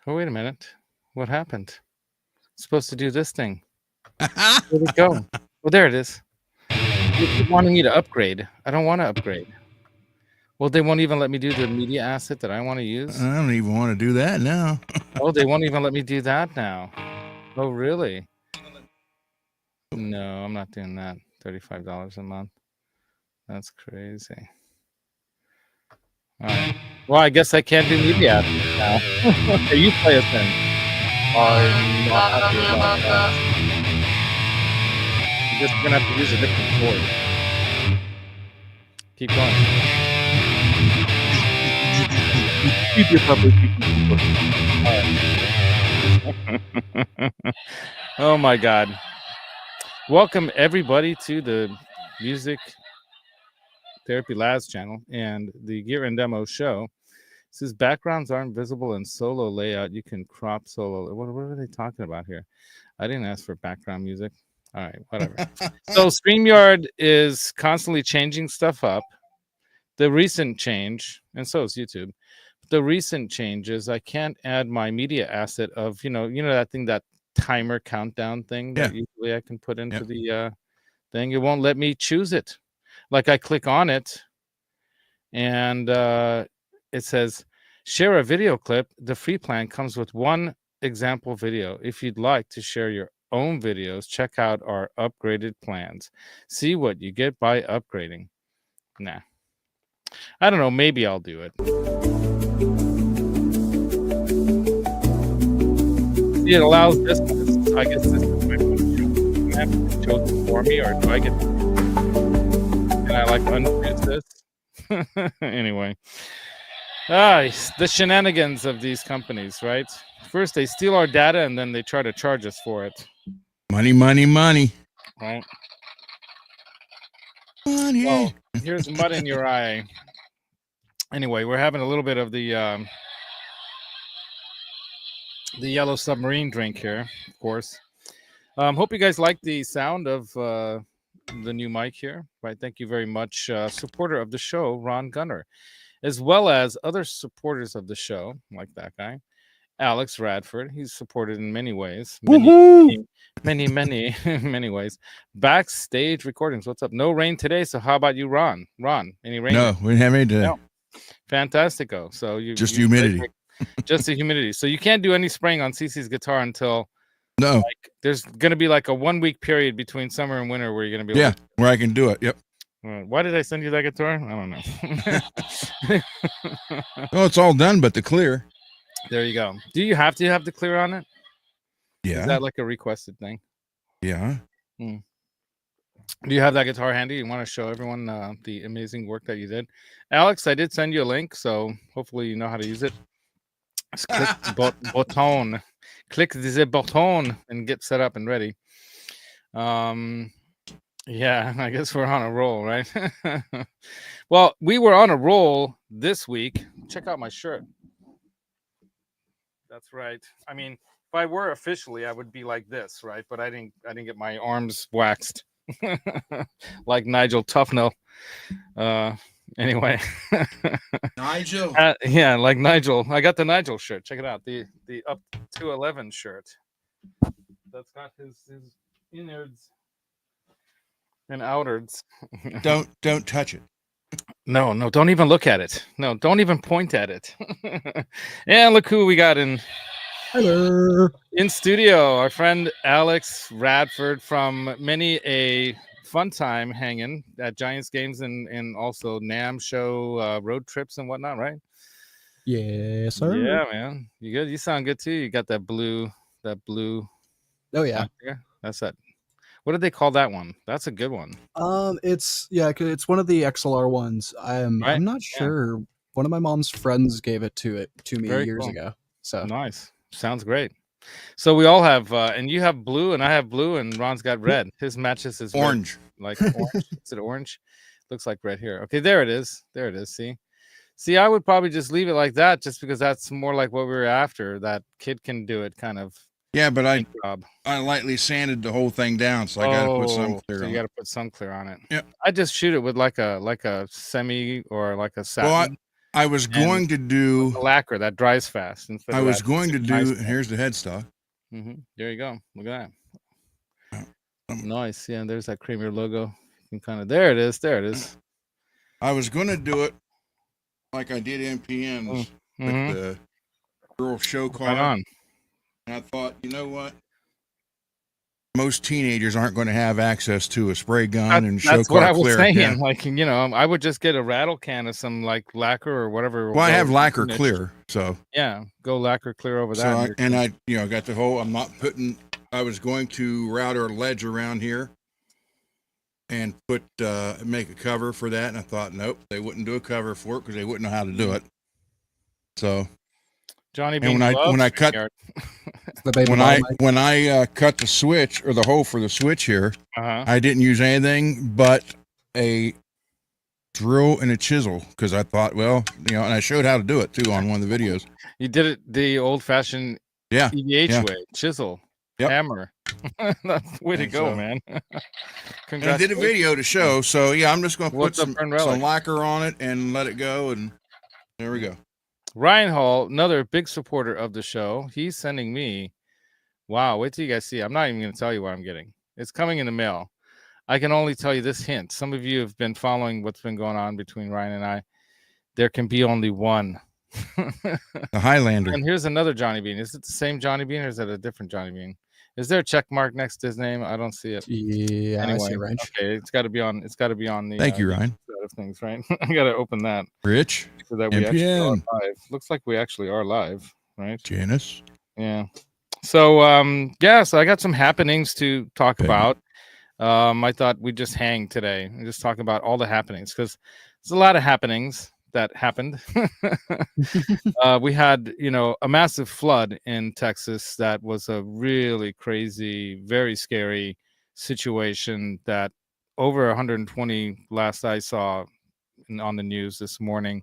Oh, wait a minute. What happened? It's supposed to do this thing. Where'd it go? Well, there it is. They keep wanting me to upgrade. I don't want to upgrade. Well, they won't even let me do the media asset that I want to use. I don't even want to do that now. Oh, they won't even let me do that now. Oh, really? No, I'm not doing that. $35 a month. That's crazy. All right. Well, I guess I can't do media assets now. Okay, you play us in. I'm not happy about that. I guess we're going to have to use a different chord. Keep going. Keep your puppet. Oh my God. Welcome everybody to the Music Therapy Labs channel and the Gear and Demo show. It says backgrounds aren't visible in solo layout. You can crop solo. What are they talking about here? I didn't ask for background music. All right, whatever. So StreamYard is constantly changing stuff up. The recent change, and so is YouTube. The recent changes, I can't add my media asset of, you know that thing, that timer countdown thing that usually I can put into the thing. It won't let me choose it. Like I click on it and it says share a video clip. The free plan comes with one example video. If you'd like to share your own videos, check out our upgraded plans. See what you get by upgrading. Nah, I don't know. Maybe I'll do it. See, it allows this. I guess this is my one. Have it chosen for me, or do I get? Can I like unfreeze this? Anyway, the shenanigans of these companies, right? First they steal our data, and then they try to charge us for it. Money, money, money. Right. Money. Well, here's mud in your eye. Anyway, we're having a little bit of the yellow submarine drink here, of course. Hope you guys like the sound of the new mic here. Right, thank you very much, supporter of the show, Ron Gunner, as well as other supporters of the show, like that guy, Alex Radford. He's supported in many ways, many, many ways. Backstage Recordings. What's up? No rain today, so how about you, Ron? Ron, any rain? No, we didn't have any today. No. Fantastico. So just humidity. Just the humidity. So you can't do any spraying on CC's guitar until like, there's going to be like a 1 week period between summer and winter where you're going to be where I can do it. Yep. Why did I send you that guitar? I don't know. Oh, it's all done, but the clear. There you go. Do you have to have the clear on it? Yeah. Is that like a requested thing? Yeah. Do you have that guitar handy? You want to show everyone the amazing work that you did? Alex, I did send you a link, so hopefully you know how to use it. Just click button. Click the button and get set up and ready. Yeah, I guess we're on a roll, right? Well, we were on a roll this week. Check out my shirt. That's right. I mean, if I were officially, I would be like this, right? But I didn't get my arms waxed like Nigel Tufnell. Anyway, Nigel. Yeah, like Nigel. I got the Nigel shirt. Check it out. The up to 11 shirt. That's got his innards and outards. Don't touch it. No, don't even look at it. No, don't even point at it. And look who we got in studio. Our friend Alex Radford from many a fun time hanging at Giants games and also NAMM show road trips and whatnot, right? Yes, sir. Yeah, man. You good? You sound good too. You got that blue. Oh yeah. That's that. What did they call that one? That's a good one. It's one of the XLR ones. I'm not sure. Yeah. One of my mom's friends gave it to me Very years cool. ago. So nice. Sounds great. So we all have, and you have blue, and I have blue, and Ron's got red. His matches his orange, red. Like orange. Is it orange? Looks like red here. Okay, there it is. See, I would probably just leave it like that, just because that's more like what we were after. That kid can do it, kind of. Yeah, but I lightly sanded the whole thing down, so I got to put some clear. So you got to put some clear on it. Yeah, I just shoot it with like a semi or like a satin. Well, I was going to do lacquer that dries fast. Instead I of was that, going to do. nice Here's the headstock. There you go. Look at that. Nice. Yeah, there's that Creamer logo. You can kind of there it is. There it is. I was going to do it like I did NPN's with the girl show car. Right on. And I thought, you know what? Most teenagers aren't going to have access to a spray gun and show car clear. That's what I was saying. Yeah. Like, you know, I would just get a rattle can of some like lacquer or whatever. Well, I have lacquer clear, so yeah, go lacquer clear over that. I got the whole. I'm not putting. I was going to route our ledge around here and put make a cover for that, and I thought, nope, they wouldn't do a cover for it because they wouldn't know how to do it. So, Johnny, and when I cut. When I cut the switch or the hole for the switch here, I didn't use anything but a drill and a chisel because I thought, well, you know, and I showed how to do it too on one of the videos. You did it the old-fashioned EVH way, chisel, hammer. Way to go, man! And I did a video to show, so yeah, I'm just going to put some lacquer on it and let it go, and there we go. Ryan Hall, another big supporter of the show, he's sending me, wow, wait till you guys see. I'm not even going to tell you what I'm getting. It's coming in the mail. I can only tell you this hint. Some of you have been following what's been going on between Ryan and I. There can be only one. The Highlander. And here's another Johnny Bean. Is it the same Johnny Bean or is it a different Johnny Bean? Is there a check mark next to his name? I don't see it. Yeah, anyway, I see it, Ryan. Okay, it's got to be on. It's got to be on the. Thank you, Ryan. Side of things, right? I got to open that. Rich. So that we actually are live. Looks like we actually are live, right? Janice. Yeah. So so I got some happenings to talk about. I thought we'd just hang today and just talk about all the happenings because there's a lot of happenings that happened. We had, you know, a massive flood in Texas. That was a really crazy, very scary situation that over 120 last I saw on the news this morning,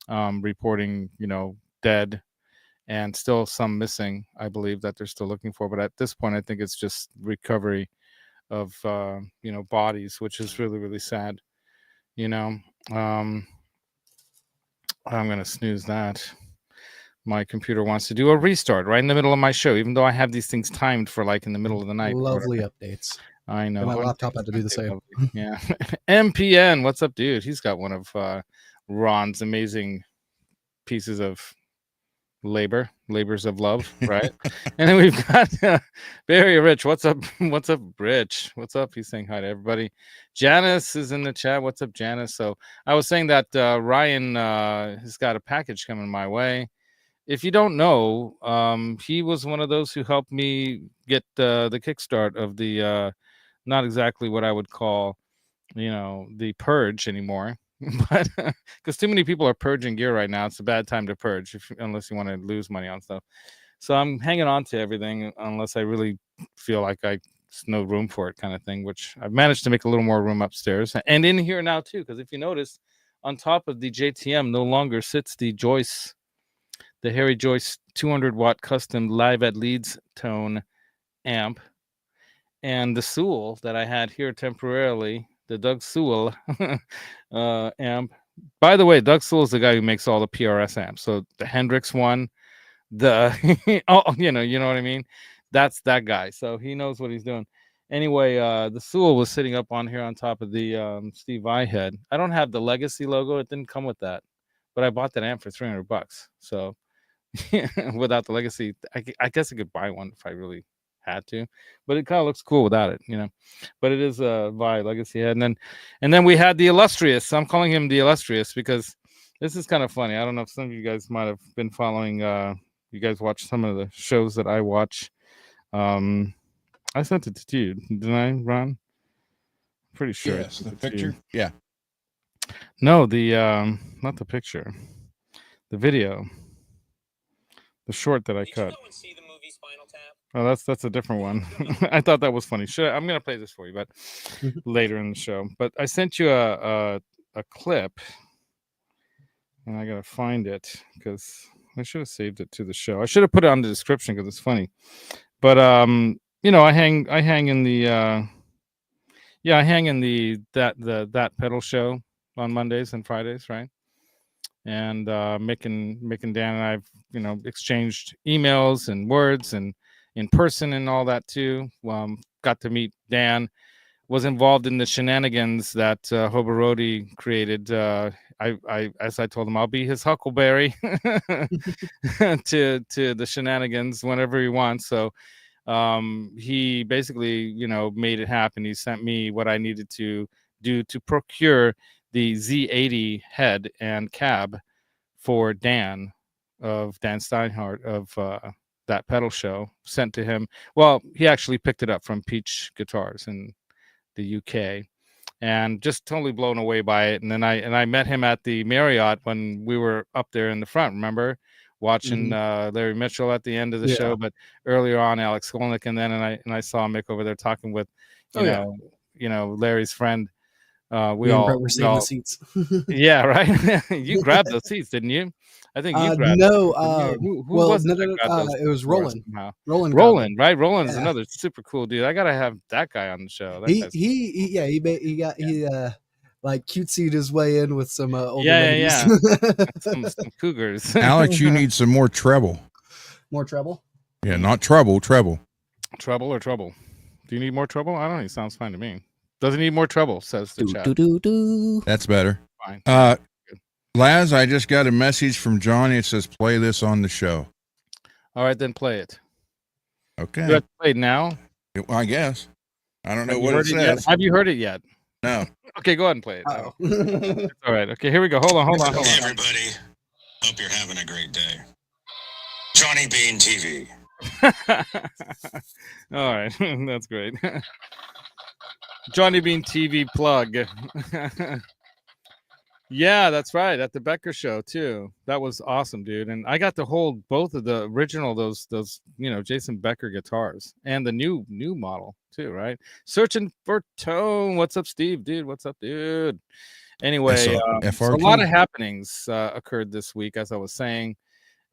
reporting, you know, dead and still some missing, I believe, that they're still looking for. But at this point, I think it's just recovery of, you know, bodies, which is really, really sad, you know. I'm going to snooze that. My computer wants to do a restart right in the middle of my show, even though I have these things timed for like in the middle of the night. Lovely updates. I know. My laptop had to do the same. Yeah. MPN, what's up, dude? He's got one of Ron's amazing pieces of labors of love, right? And then we've got Barry Rich. What's up? What's up, Rich? What's up? He's saying hi to everybody. Janice is in the chat. What's up, Janice? So I was saying that Ryan has got a package coming my way. If you don't know, he was one of those who helped me get the kickstart of the not exactly what I would call, you know, the purge anymore. But because too many people are purging gear right now, it's a bad time to purge unless you want to lose money on stuff. So I'm hanging on to everything unless I really feel like there's no room for it, kind of thing, which I've managed to make a little more room upstairs and in here now too. Because if you notice, on top of the JTM no longer sits the Joyce, the Harry Joyce 200 watt custom live at Leeds tone amp, and the Sewell that I had here temporarily, the Doug Sewell amp. By the way, Doug Sewell is the guy who makes all the PRS amps. So the Hendrix one, the you know what I mean? That's that guy. So he knows what he's doing. Anyway, the Sewell was sitting up on here on top of the Steve Vai head. I don't have the Legacy logo. It didn't come with that, but I bought that amp for $300. So without the Legacy, I guess I could buy one if I really had to, but it kind of looks cool without it, you know. But it is a Vai Legacy head, and then we had the Illustrious. I'm calling him the Illustrious because this is kind of funny. I don't know if some of you guys might have been following. You guys watch some of the shows that I watch. I sent it to you, didn't I, Ron? Pretty sure. Yes, the picture. Yeah. No, the not the picture, the video, the short that I cut. Oh, that's a different one. I thought that was funny. I'm gonna play this for you, but later in the show. But I sent you a clip, and I gotta find it because I should have saved it to the show. I should have put it on the description because it's funny. But you know, I hang in the that pedal show on Mondays and Fridays, right? and Mick and Dan and I've exchanged emails and words and in person and all that too. Got to meet Dan. Was involved in the shenanigans that Hobo Roadie created. I as I told him, I'll be his huckleberry to the shenanigans whenever he wants. So he basically made it happen. He sent me what I needed to do to procure the Z80 head and cab for Dan Steinhardt of that pedal show, sent to him. Well, he actually picked it up from Peach Guitars in the UK, and just totally blown away by it. And then I met him at the Marriott when we were up there in the front, remember, watching Larry Mitchell at the end of the show, but earlier on Alex Skolnick, and then I saw Mick over there talking with you know Larry's friend. We all were seeing the seats. Yeah, right. You grabbed those seats, didn't you? I think you grabbed. No, who was it? It was Roland. Roland, right? Roland's another super cool dude. I gotta have that guy on the show. He like cutesied his way in with some older ladies. some cougars. Alex, you need some more treble. More treble? Yeah, not treble. Treble or trouble? Do you need more trouble? I don't know. It sounds fine to me. Doesn't need more trouble, says the chat. That's better. Fine. Laz, I just got a message from Johnny. It says play this on the show. All right, then play it. Okay. Do I have to play it now? Well, I guess. I don't know what it says. Have you heard it yet? No. Okay, go ahead and play it. It's all right. Okay, here we go. Hold on. Hey, everybody. Hope you're having a great day. Johnny Bean TV. All right, that's great. Johnny Bean TV plug. Yeah, that's right. At the Becker show too. That was awesome, dude. And I got to hold both of the original those Jason Becker guitars and the new model too, right? Searching for tone. What's up, Steve? Dude, what's up, dude? Anyway, so a lot of happenings occurred this week, as I was saying.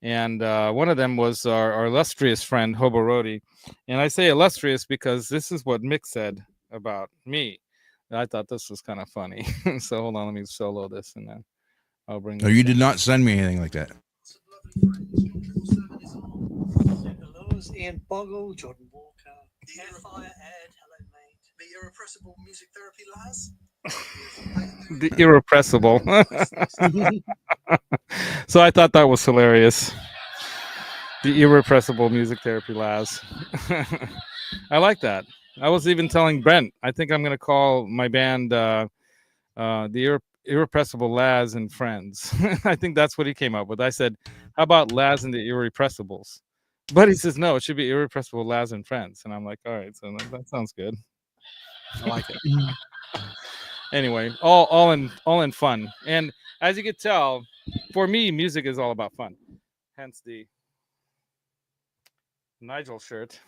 And one of them was our illustrious friend Hobo Roadie. And I say illustrious because this is what Mick said about me. I thought this was kind of funny. So hold on, let me solo this and then I'll bring. Oh, you did not send me anything like that. Ian Boggle, Jordan Walker, Fire Ed, hello mate. The irrepressible music therapy Laz. The irrepressible. So I thought that was hilarious. The irrepressible music therapy Laz. I like that. I was even telling Brent, I think I'm going to call my band the Irrepressible Laz and Friends. I think that's what he came up with. I said, how about Laz and the Irrepressibles? But he says, no, it should be Irrepressible Laz and Friends. And I'm like, all right, so that sounds good. I like it. Anyway, all in fun. And as you can tell, for me, music is all about fun. Hence the Nigel shirt.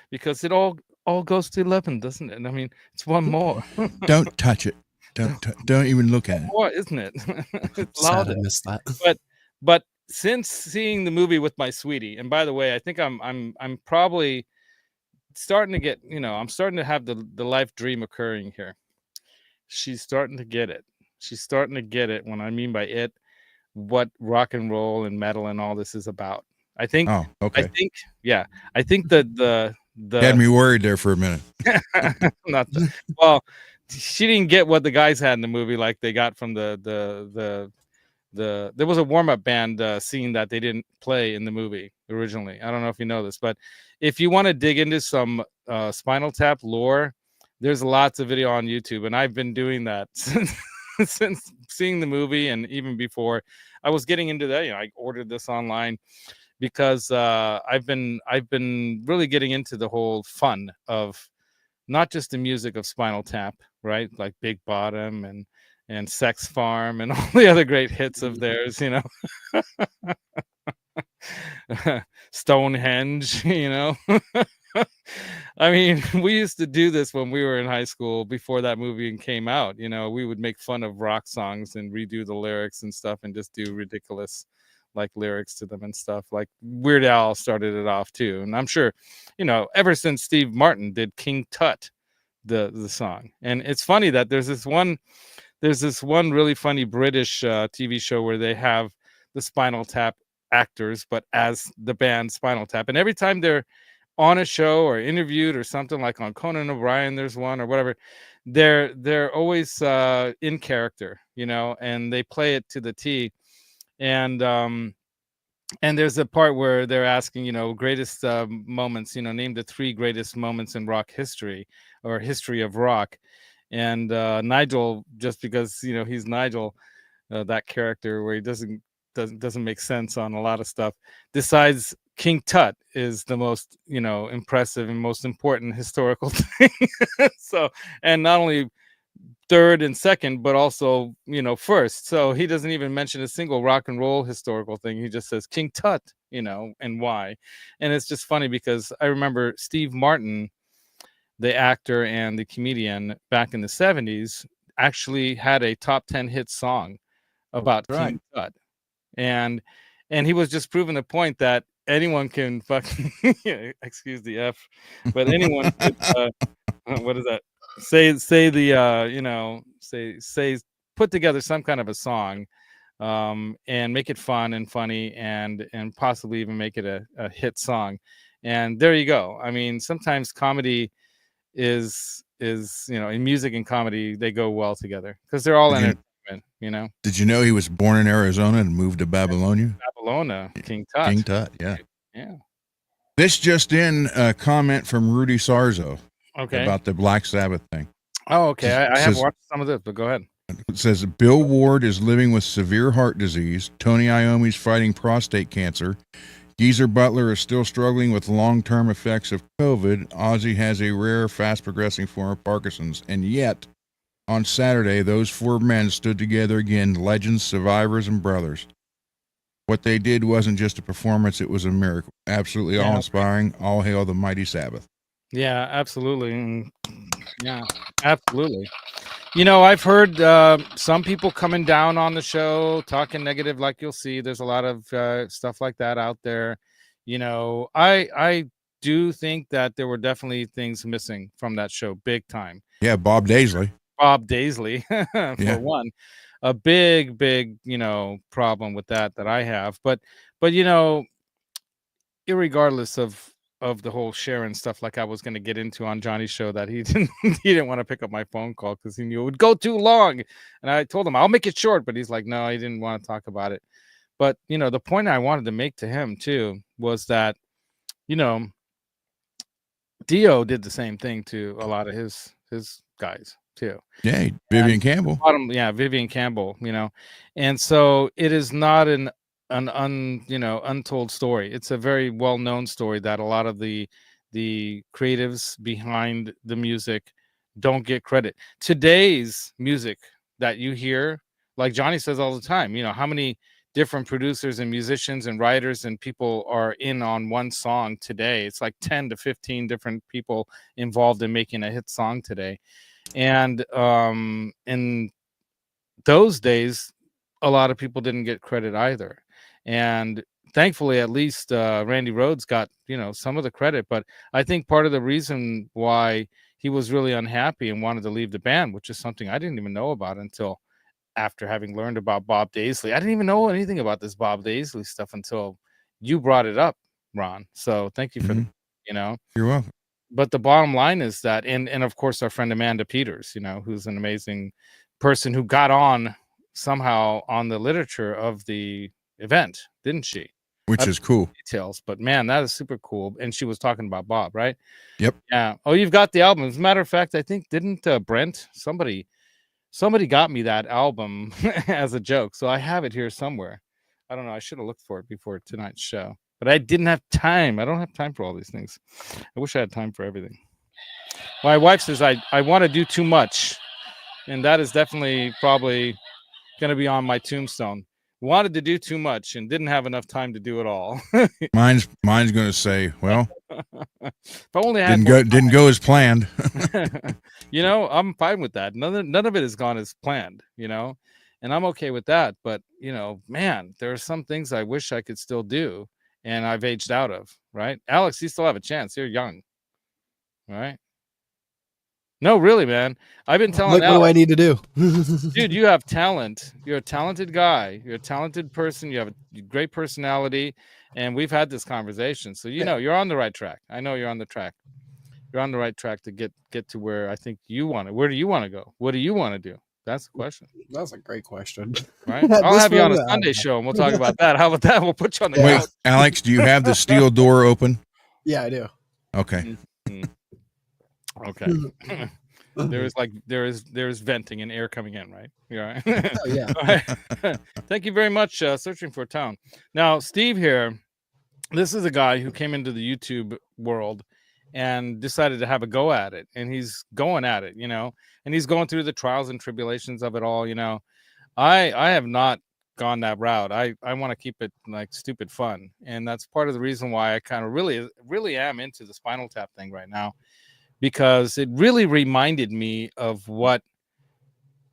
Because it all goes to 11, doesn't it? I mean, it's one more. Don't touch it. Don't even look at it. More, isn't it? It's loud. I missed that. But since seeing the movie with my sweetie, and by the way, I think I'm probably starting to get, I'm starting to have the life dream occurring here. She's starting to get it. She's starting to get it. When I mean by it, what rock and roll and metal and all this is about. I think. Oh, okay. I think that the had me worried there for a minute. Well, she didn't get what the guys had in the movie, like they got from the there was a warm-up band scene that they didn't play in the movie originally. I don't know if you know this, but if you want to dig into some Spinal Tap lore, there's lots of video on YouTube, and I've been doing that since seeing the movie, and even before I was getting into that. I ordered this online because I've been really getting into the whole fun of not just the music of Spinal Tap, right? Like Big Bottom and Sex Farm and all the other great hits of theirs, Stonehenge, I mean, we used to do this when we were in high school before that movie came out. We would make fun of rock songs and redo the lyrics and stuff and just do ridiculous like lyrics to them and stuff. Like Weird Al started it off too. And I'm sure, ever since Steve Martin did King Tut, the song. And it's funny that there's this one there's this one really funny British TV show where they have the Spinal Tap actors, but as the band Spinal Tap. And every time they're on a show or interviewed or something, like on Conan O'Brien, there's one or whatever, they're always in character, you know, and they play it to the T. And there's a part where they're asking, you know, greatest moments, you know, name the 3 greatest moments in rock history or history of rock. And Nigel, just because, you know, he's Nigel, that character where he doesn't make sense on a lot of stuff, decides King Tut is the most, you know, impressive and most important historical thing. So, and not only third and second, but also, you know, first. So he doesn't even mention a single rock and roll historical thing. He just says King Tut, you know, and why. And it's just funny because I remember Steve Martin, the actor and the comedian back in the 70s, actually had a top 10 hit song about King Tut. And he was just proving the point that anyone can fucking excuse the F, but anyone could, what is that? Say the you know, say put together some kind of a song, and make it fun and funny and possibly even make it a hit song. And there you go. I mean, sometimes comedy is you know, in music and comedy, they go well together because they're all entertainment, you know. Did you know he was born in Arizona and moved to Babylonia? King Tut. King Tut, yeah. Yeah. This just in, a comment from Rudy Sarzo. Okay. About the Black Sabbath thing. Oh, okay. I have watched some of this, but go ahead. It says Bill Ward is living with severe heart disease. Tony Iommi's fighting prostate cancer. Geezer Butler is still struggling with long-term effects of COVID. Ozzy has a rare, fast-progressing form of Parkinson's. And yet, on Saturday, those 4 men stood together again, legends, survivors, and brothers. What they did wasn't just a performance, it was a miracle. Absolutely awe-inspiring. All hail the mighty Sabbath. Yeah, absolutely. Yeah, absolutely. You know, I've heard some people coming down on the show, talking negative, like you'll see. There's a lot of stuff like that out there. You know, I do think that there were definitely things missing from that show, big time. Yeah, Bob Daisley, for one. A big, you know, problem with that I have. But you know, irregardless of the whole Sharon stuff, like I was going to get into on Johnny's show, that he didn't want to pick up my phone call because he knew it would go too long. And I told him I'll make it short, but he's like, no, he didn't want to talk about it. But, you know, the point I wanted to make to him too was that, you know, Dio did the same thing to a lot of his guys too. Yeah, Vivian Campbell. Vivian Campbell, you know. And so it is not an untold story. It's a very well-known story that a lot of the creatives behind the music don't get credit. Today's music that you hear, like Johnny says all the time, you know, how many different producers and musicians and writers and people are in on one song today? It's like 10 to 15 different people involved in making a hit song today. And in those days, a lot of people didn't get credit either. And thankfully, at least Randy Rhoads got, you know, some of the credit. But I think part of the reason why he was really unhappy and wanted to leave the band, which is something I didn't even know about until after having learned about Bob Daisley. I didn't even know anything about this Bob Daisley stuff until you brought it up, Ron. So thank you for you know. You're welcome. But the bottom line is that, and of course, our friend Amanda Peters, you know, who's an amazing person who got on somehow on the literature of the event, didn't she? Which is cool. Details, but man, that is super cool. And she was talking about Bob, right? Yep. Yeah. Oh, you've got the album. As a matter of fact, I think didn't Brent, somebody got me that album as a joke, so I have it here somewhere. I don't know. I should have looked for it before tonight's show, but I didn't have time. I don't have time for all these things. I wish I had time for everything. My wife says I want to do too much, and that is definitely probably going to be on my tombstone. Wanted to do too much and didn't have enough time to do it all. mine's going to say, well, if I only had didn't go as planned. You know, I'm fine with that. None of it has gone as planned, you know, and I'm okay with that. But, you know, man, there are some things I wish I could still do and I've aged out of, right? Alex, you still have a chance. You're young, right? No, really, man. I've been telling what do I need to do? Dude, you have talent. You're a talented guy. You're a talented person. You have a great personality. And we've had this conversation. So, you know, you're on the right track. I know you're on the track. You're on the right track to get to where I think you want to. Where do you want to go? What do you want to do? That's the question. That's a great question. Right? I'll have you on a Sunday show and we'll talk about that. How about that? We'll put you on the Wait, couch. Alex, do you have the steel door open? Yeah, I do. Okay. Okay. There's venting and air coming in, right? Yeah. Right. Oh, yeah. Right. Thank you very much. Searching for a town. Now, Steve here. This is a guy who came into the YouTube world and decided to have a go at it, and he's going at it, you know, and he's going through the trials and tribulations of it all. You know, I have not gone that route. I want to keep it like stupid fun, and that's part of the reason why I kind of really am into the Spinal Tap thing right now, because it really reminded me of what,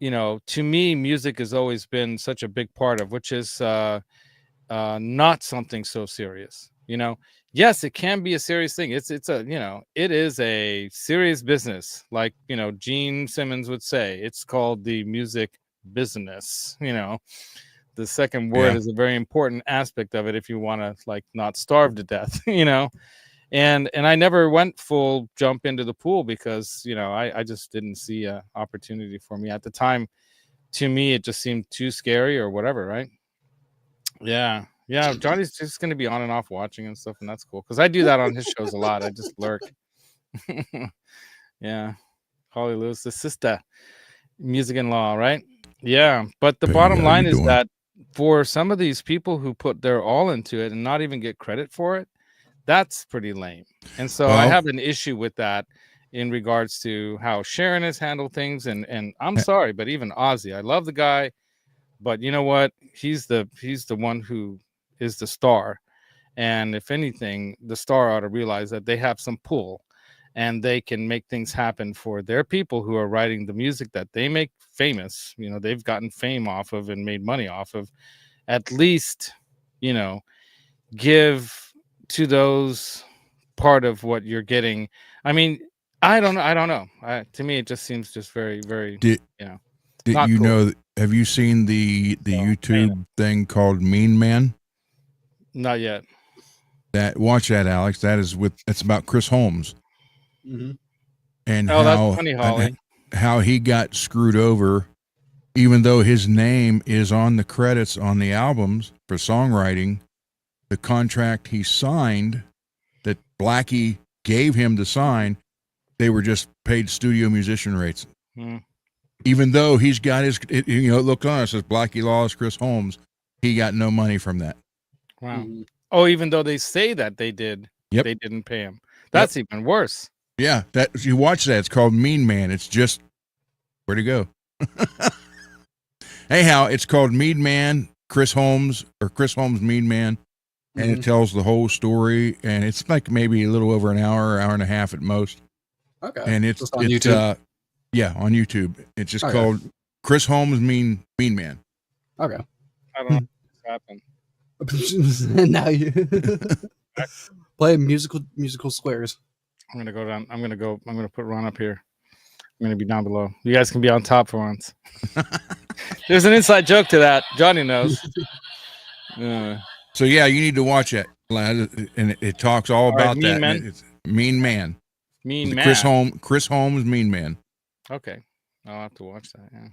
you know, to me music has always been such a big part of, which is not something so serious. You know, yes, it can be a serious thing. It's a, you know, it is a serious business, like, you know, Gene Simmons would say. It's called the music business. You know, the second word is a very important aspect of it if you want to like not starve to death. You know, and I never went full jump into the pool because, you know, I just didn't see a opportunity for me at the time. To me, it just seemed too scary or whatever, right? Yeah. Johnny's just going to be on and off watching and stuff, and that's cool because I do that on his shows a lot. I just lurk. Yeah. Holly Lewis, the sister, music and law, right? Yeah. But the bottom line is that for some of these people who put their all into it and not even get credit for it, that's pretty lame. And so I have an issue with that in regards to how Sharon has handled things. And I'm sorry, but even Ozzy, I love the guy. But you know what? He's the one who is the star. And if anything, the star ought to realize that they have some pull and they can make things happen for their people who are writing the music that they make famous. You know, they've gotten fame off of and made money off of. At least, you know, give to those part of what you're getting. I mean, I don't know. To me, it just seems just very, very, you know. Did you know? Have you seen the YouTube thing called Mean Man? Not yet. Watch that, Alex. It's about Chris Holmes. Mm-hmm. And that's funny, Holly. How he got screwed over, even though his name is on the credits on the albums for songwriting. The contract he signed that Blackie gave him to sign, they were just paid studio musician rates. Even though he's got his, you know, look on it says Blackie Lawless, Chris Holmes, he got no money from that. Wow. Oh, even though they say that they did, they didn't pay him. That's even worse. Yeah, you watch that. It's called Mean Man. It's just where'd he go? Anyhow, it's called Mean Man, Chris Holmes Mean Man, and it tells the whole story. And it's like maybe a little over an hour and a half at most. Okay. And it's on YouTube. On YouTube. It's just called Chris Holmes Mean Man. Okay. I don't know what's happened. Now you play musical squares. I'm gonna go down. I'm gonna put Ron up here. I'm gonna be down below. You guys can be on top for once. There's an inside joke to that. Johnny knows. So yeah, you need to watch it, and it talks all about that. It's Mean Man. Mean Man. Chris Holmes Mean Man. Okay, I'll have to watch that. Yeah.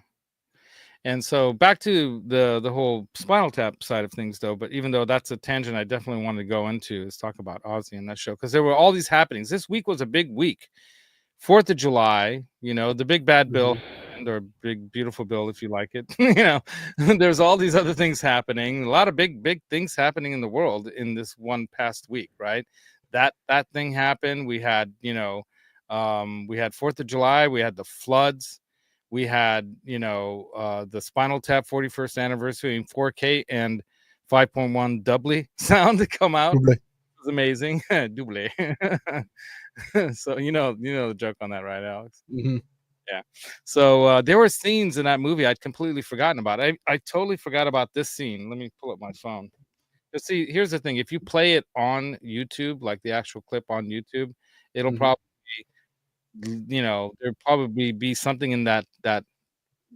And so back to the whole Spinal Tap side of things, though. But even though that's a tangent I definitely wanted to go into, is talk about Ozzy in that show, because there were all these happenings. This week was a big week. 4th of July, you know, the big bad bill, or big beautiful bill, if you like it. You know, there's all these other things happening. A lot of big things happening in the world in this one past week, right? That thing happened. We had, you know, we had 4th of July. We had the floods. We had, you know, the Spinal Tap 41st anniversary in 4K and 5.1 doubly sound to come out. Double. It was amazing. Double. So you know the joke on that, right, Alex? Mm-hmm. Yeah. So there were scenes in that movie I'd completely forgotten about. I totally forgot about this scene. Let me pull up my phone. Let's see. Here's the thing: if you play it on YouTube, like the actual clip on YouTube, it'll probably there'd probably be something in that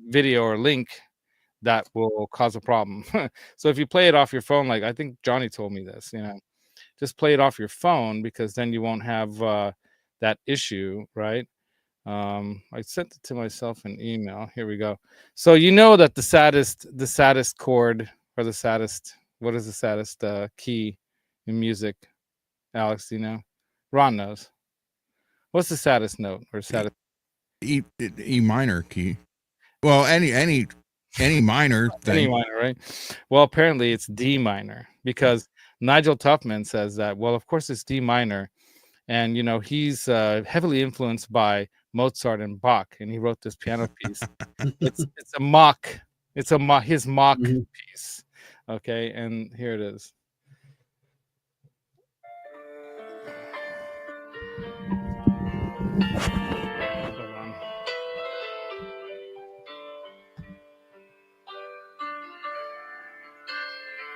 video or link that will cause a problem. So if you play it off your phone, like I think Johnny told me this, just play it off your phone, because then you won't have that issue, right? I sent it to myself in email. Here we go. So that the saddest chord, or the saddest, what is the saddest key in music? Alex, do you know? Ron knows. What's the saddest note or saddest? E minor key. Well, any minor thing. Any minor, right? Well, apparently it's D minor, because Nigel Tuffman says that. Well, of course it's D minor, and he's heavily influenced by Mozart and Bach, and he wrote this piano piece. It's a Mach. It's his Mach piece. Okay, and here it is.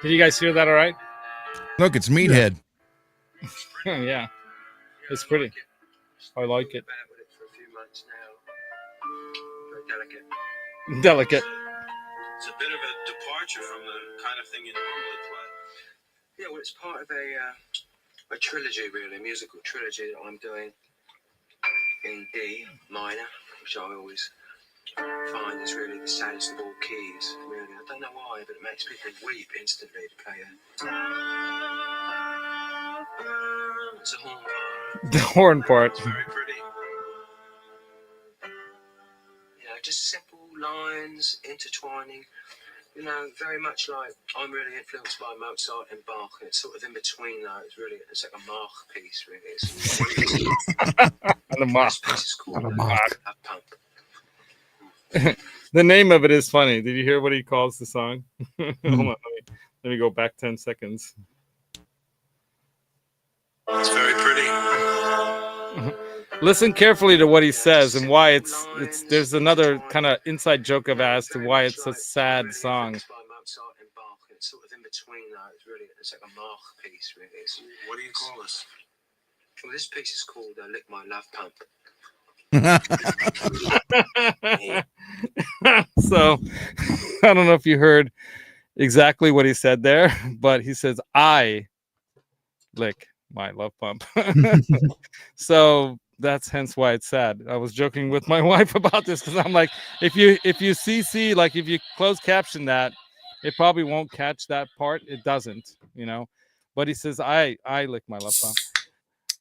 Did you guys hear that all right? Look, it's Meathead. Yeah, it's pretty. I like it. Delicate. It's a bit of a departure from the kind of thing you normally play. Yeah, well, it's part of a trilogy, really, a musical trilogy that I'm doing in D minor, which I always find is really the saddest of all keys. Really, I don't know why, but it makes people weep instantly to play it. It's a horn part. The horn part. It's very pretty. Just simple lines intertwining. Very much like I'm really influenced by Mozart and Bach, and it's sort of in between those. Really, it's like a Mach piece. Really, The Mach. This piece is called Mach. The name of it is funny. Did you hear what he calls the song? Hold on, let me go back 10 seconds. It's very pretty. Listen carefully to what he says and why it's. There's another kind of inside joke of as to why it's a sad song. It's sort of in between those. Really, it's like a Mach piece. Really. What do you call this? Well, this piece is called "Lick My Love Pump." So I don't know if you heard exactly what he said there, but he says, "I lick my love pump." So that's hence why it's sad. I was joking with my wife about this, because I'm like, if you CC, like if you closed caption that, it probably won't catch that part. It doesn't, but he says, I lick my love pump.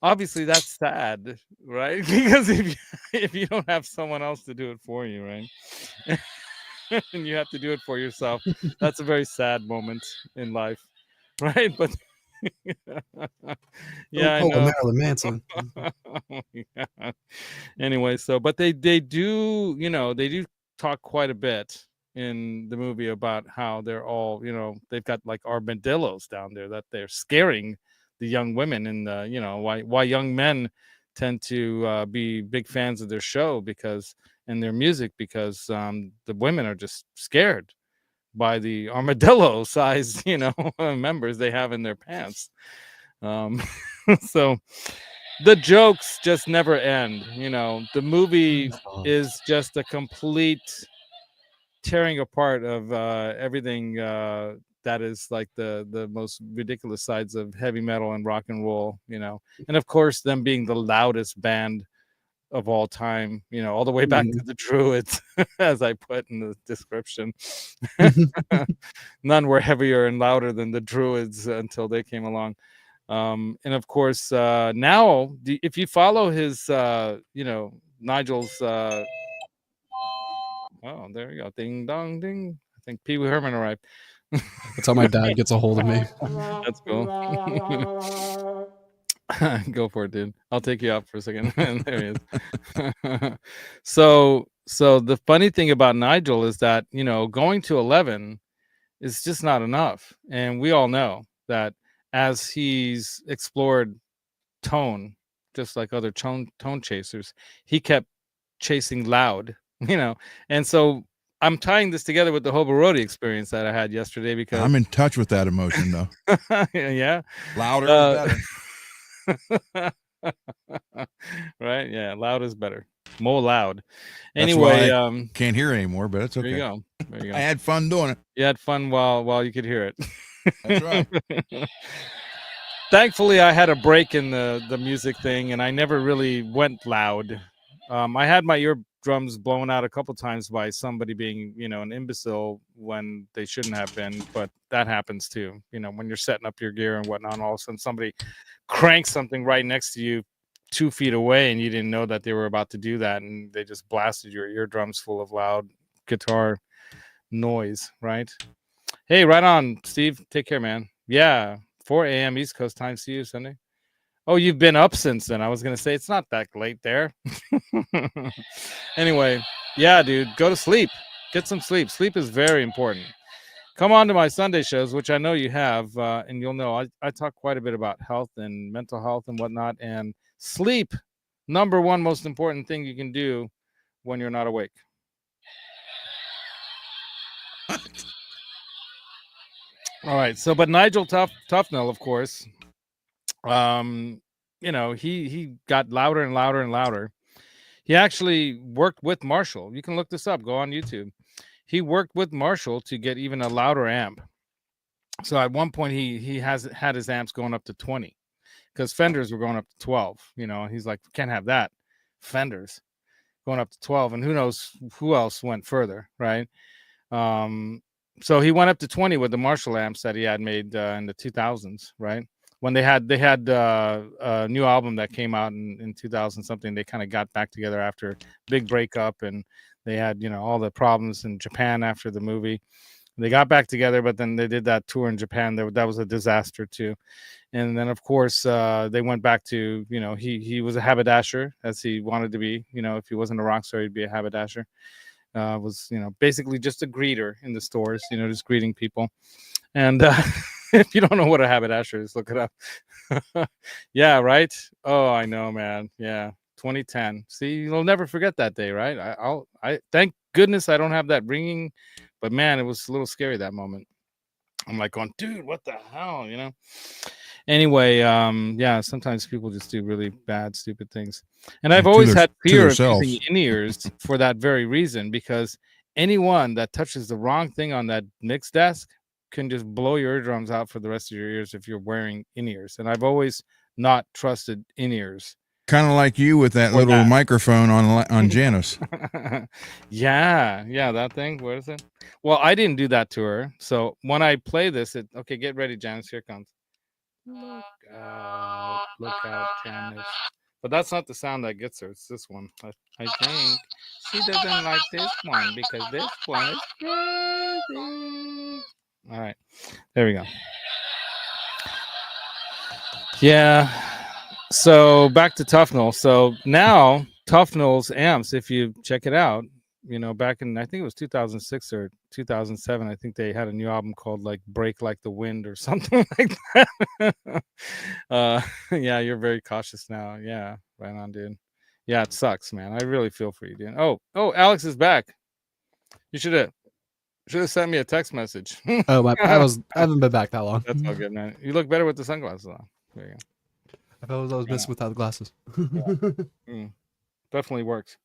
Obviously that's sad, right? Because if you don't have someone else to do it for you, right? And you have to do it for yourself, that's a very sad moment in life, right? But yeah, I know. Marilyn Manson. Yeah. Anyway, but they do, they do talk quite a bit in the movie about how they're all, they've got like armadillos down there that they're scaring the young women, and why young men tend to be big fans of their show and their music, because the women are just scared by the armadillo size, members they have in their pants. So the jokes just never end. The movie is just a complete tearing apart of everything that is like the most ridiculous sides of heavy metal and rock and roll, and of course them being the loudest band of all time, all the way back to the Druids, as I put in the description. None were heavier and louder than the Druids until they came along. And of course, now if you follow his, Nigel's, oh, there you go, ding dong ding. I think Pee Wee Herman arrived. That's how my dad gets a hold of me. That's cool. Go for it, dude. I'll take you out for a second. And there he is. So the funny thing about Nigel is that, going to 11 is just not enough. And we all know that as he's explored tone, just like other tone chasers, he kept chasing loud, and so I'm tying this together with the Hobo Roadie experience that I had yesterday, because I'm in touch with that emotion, though. Yeah. Louder is better. Right? Yeah, loud is better. More loud. That's Anyway, why I can't hear anymore, but it's okay. There you go. There you go. I had fun doing it. You had fun while you could hear it. That's right. Thankfully, I had a break in the music thing, and I never really went loud. I had my eardrums blown out a couple times by somebody being, an imbecile when they shouldn't have been, but that happens too. When you're setting up your gear and whatnot, and all of a sudden somebody cranks something right next to you 2 feet away, and you didn't know that they were about to do that, and they just blasted your eardrums full of loud guitar noise, right? Hey, right on, Steve. Take care, man. Yeah, 4 a.m. East Coast time. See you Sunday. Oh, you've been up since then. I was going to say it's not that late there. Anyway, yeah, dude, go to sleep. Get some sleep. Sleep is very important. Come on to my Sunday shows, which I know you have, and you'll know I talk quite a bit about health and mental health and whatnot. And sleep, number one most important thing you can do when you're not awake. All right. So, but Nigel Tufnell, of course, he got louder and louder and louder. He actually worked with Marshall. You can look this up. Go on YouTube. He worked with Marshall to get even a louder amp. So at one point he had his amps going up to 20 because Fenders were going up to 12. He's like, can't have that. Fenders going up to 12, and who knows who else went further, right? So he went up to 20 with the Marshall amps that he had made in the 2000s, right? When they had a new album that came out in 2000 something. They kind of got back together after big breakup, and they had all the problems in Japan after the movie. They got back together, but then they did that tour in Japan. That was a disaster too. And then of course they went back to he was a haberdasher, as he wanted to be. If he wasn't a rock star, he'd be a haberdasher. Was basically just a greeter in the stores, just greeting people. And if you don't know what a haberdasher is, look it up. Yeah, right. Oh, I know, man. Yeah, 2010. See, you'll never forget that day, right? I thank goodness I don't have that ringing, but man, it was a little scary that moment. I'm like going, dude, what the hell, Anyway, yeah, sometimes people just do really bad, stupid things. And I've always had fear of using in-ears for that very reason, because anyone that touches the wrong thing on that mix desk can just blow your eardrums out for the rest of your ears if you're wearing in-ears. And I've always not trusted in-ears. Kind of like you with that little microphone on Janice. Yeah, that thing. Where is it? Well, I didn't do that to her. So when I play this, okay, get ready, Janice. Here it comes. Look out, Janice. But that's not the sound that gets her. It's this one. I think she doesn't like this one because this one is crazy. All right, there we go. Yeah. So back to Tufnell. So now Tufnell's amps, if you check it out, back in, I think it was 2006 or 2007, I think they had a new album called like Break Like the Wind or something like that. Yeah, you're very cautious now. Yeah, right on, dude. Yeah, it sucks, man. I really feel for you, dude. Oh, Alex is back. You should have sent me a text message. Oh, I haven't been back that long. That's all good, man. You look better with the sunglasses on. There you go. I was missing without the glasses. Definitely works.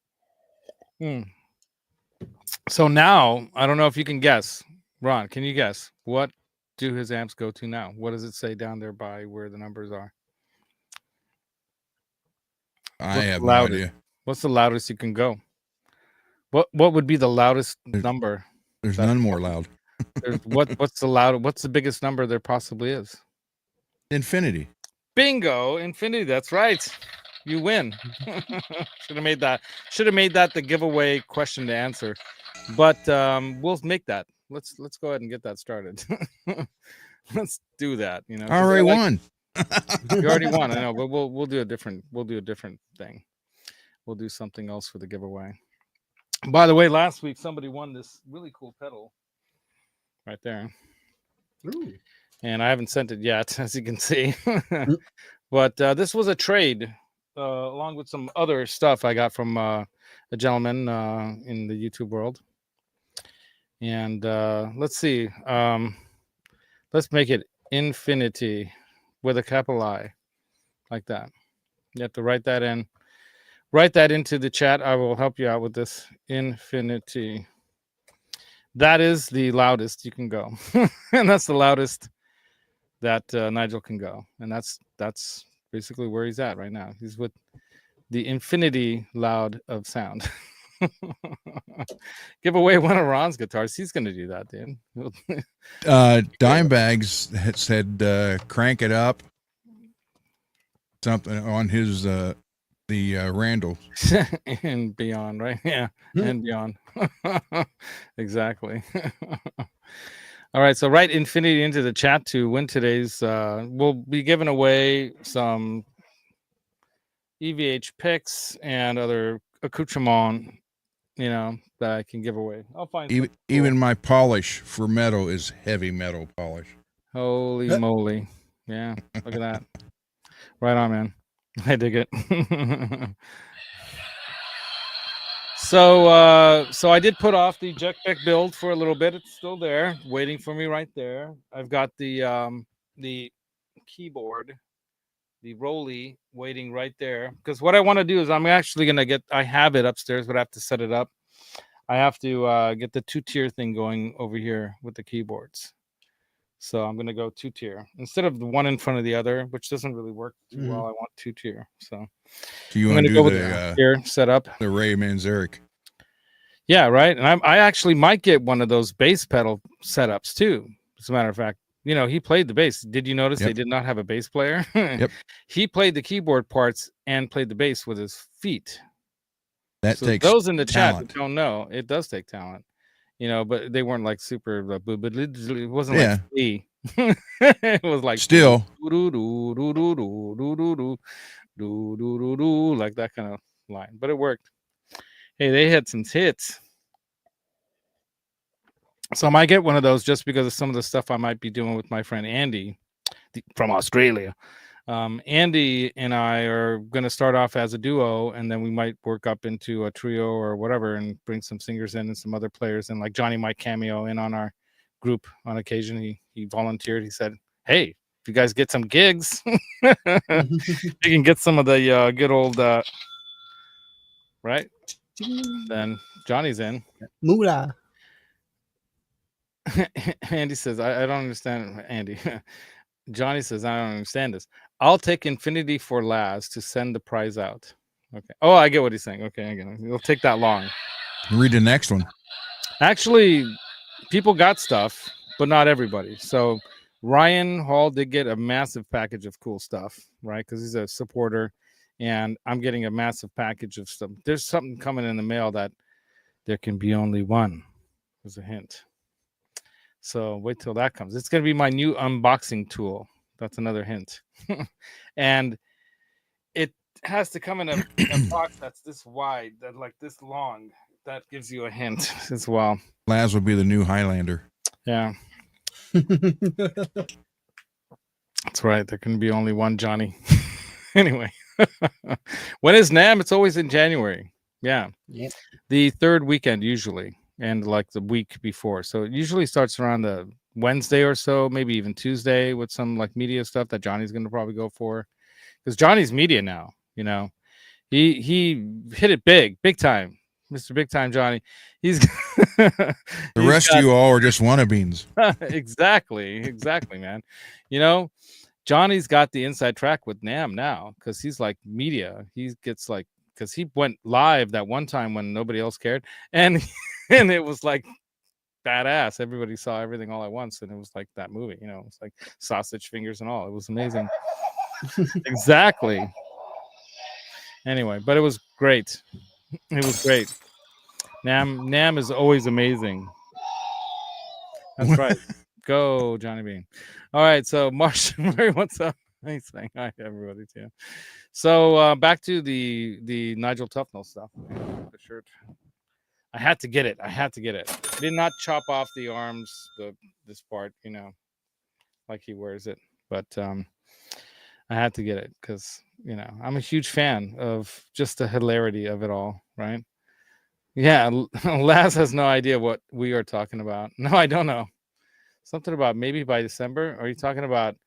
So now, I don't know if you can guess. Ron, can you guess? What do his amps go to now? What does it say down there by where the numbers are? I have no idea. What's the loudest you can go? What would be the loudest number? There's none more loud. What's the biggest number there possibly is? Infinity. Bingo, infinity. That's right. You win. Should have made that the giveaway question to answer. But we'll make that. Let's go ahead and get that started. Let's do that. I already won. You already won. I know, but we'll do a different thing. We'll do something else for the giveaway. By the way, last week somebody won this really cool pedal right there. Ooh. And I haven't sent it yet, as you can see. But this was a trade along with some other stuff I got from a gentleman in the YouTube world. And let's see. Let's make it infinity with a capital I, like that. You have to write that in. Write that into the chat. I will help you out with this. Infinity. That is the loudest you can go. And that's the loudest that Nigel can go. And that's basically where he's at right now. He's with the infinity loud of sound. Give away one of Ron's guitars. He's going to do that, dude. Dimebags had said crank it up. Something on his the Randall. And beyond, right? Yeah. And beyond. Exactly. All right, so write infinity into the chat to win today's. We'll be giving away some EVH picks and other accoutrement, that I can give away. I'll find even my polish for metal is heavy metal polish. Holy moly! Yeah, look at that. Right on, man. I dig it. So I did put off the Jetpack build for a little bit. It's still there, waiting for me right there. I've got the keyboard, the Roadie, waiting right there. Because what I want to do is I'm actually gonna I have it upstairs, but I have to set it up. I have to get the 2-tier thing going over here with the keyboards. So I'm gonna go 2-tier instead of the one in front of the other, which doesn't really work too well. I want 2-tier. So you want to do the here setup, the Ray Manzarek? Yeah, right. And I actually might get one of those bass pedal setups too. As a matter of fact, he played the bass. Did you notice they did not have a bass player? Yep. He played the keyboard parts and played the bass with his feet. That takes those in the talent. chat that don't know, it does take talent. But they weren't like super. It wasn't like Lee. It was like still like that kind of line, but it worked. Hey, they had some hits. So I might get one of those just because of some of the stuff I might be doing with my friend Andy from Australia. Andy and I are going to start off as a duo, and then we might work up into a trio or whatever and bring some singers in and some other players in. Like Johnny might cameo in on our group on occasion. He volunteered. He said, hey, if you guys get some gigs, you can get some of the good old, right? Then Johnny's in. Moolah. Andy says, I don't understand. Andy. Johnny says, I don't understand this. I'll take infinity for Laz to send the prize out. Okay. Oh, I get what he's saying. Okay, I get it. It'll take that long. Read the next one. Actually, people got stuff, but not everybody. So Ryan Hall did get a massive package of cool stuff, right? Because he's a supporter, and I'm getting a massive package of stuff. There's something coming in the mail that there can be only one. There's a hint. So wait till that comes. It's going to be my new unboxing tool. That's another hint. And it has to come in a box that's this wide, that like this long. That gives you a hint as well. Laz will be the new Highlander. Yeah. That's right. There can be only one Johnny. Anyway. When is NAMM? It's always in January. Yeah. Yep. The third weekend usually. And like the week before. So it usually starts around the Wednesday or so, maybe even Tuesday with some like media stuff that Johnny's going to probably go for. Because Johnny's media now, He hit it big time. Mr. Big Time Johnny. He's the rest of you all are just wannabees. Exactly, man. Johnny's got the inside track with NAMM now because he's like media. He gets like, because he went live that one time when nobody else cared. And it was like badass. Everybody saw everything all at once. And it was like that movie, it was like sausage fingers and all. It was amazing. Exactly. Anyway, but it was great. It was great. NAMM is always amazing. That's right. Go, Johnny Bean. All right. So Marsh Murray, what's up? He's saying hi to everybody too. So back to the Nigel Tufnell stuff. The shirt. I had to get it. I did not chop off the arms, this part, like he wears it. But I had to get it because, I'm a huge fan of just the hilarity of it all, right? Yeah, Laz has no idea what we are talking about. No, I don't know. Something about maybe by December. Are you talking about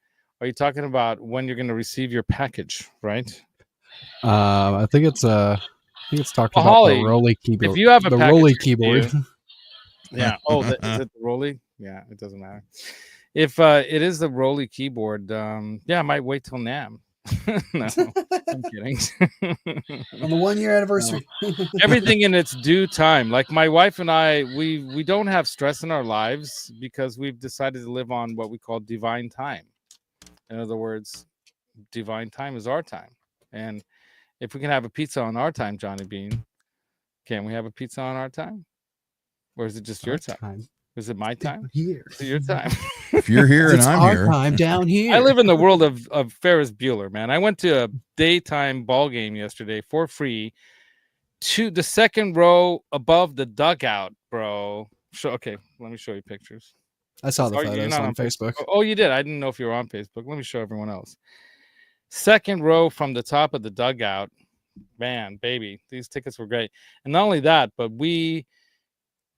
when you're going to receive your package, right? I think it's talking about Holly, the Rolly keyboard. if you have a the package Rolly for keyboard. you- yeah. Oh, is it the Rolly? Yeah, it doesn't matter. If it is the Rolly keyboard, yeah, I might wait till NAM. No, I'm kidding. On the 1 year anniversary. Everything in its due time. Like my wife and I, we don't have stress in our lives because we've decided to live on what we call divine time. In other words, divine time is our time. And if we can have a pizza on our time, Johnny Bean, can we have a pizza on our time? Or is it just your time? Is it my time? Here. Is it your time? If you're here and I'm here. Time down here. I live in the world of Ferris Bueller, man. I went to a daytime ball game yesterday for free to the second row above the dugout, bro. Okay, let me show you pictures. I saw the photos on Facebook. Oh, you did? I didn't know if you were on Facebook. Let me show everyone else. Second row from the top of the dugout. Man, baby, these tickets were great. And not only that, but we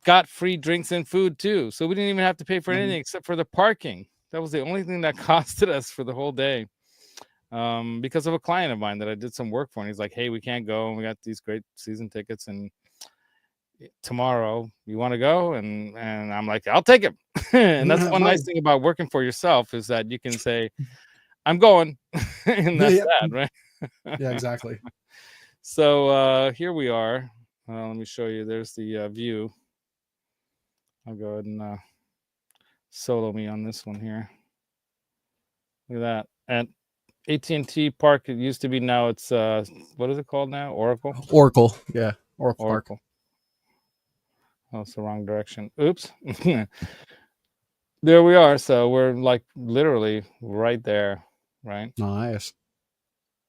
got free drinks and food too. So we didn't even have to pay for anything except for the parking. That was the only thing that costed us for the whole day. Because of a client of mine that I did some work for, and he's like, hey, we can't go, and we got these great season tickets, and tomorrow you want to go? And I'm like, I'll take it. And that's one nice thing about working for yourself is that you can say, I'm going. And that's that, right? Yeah, exactly. So here we are. Let me show you. There's the view. I'll go ahead and solo me on this one here. Look at that. At AT&T Park, it used to be. Now it's what is it called now? Oracle. Yeah, Oracle Park. Oh, it's the wrong direction. Oops. There we are. So we're like literally right there, right? Nice.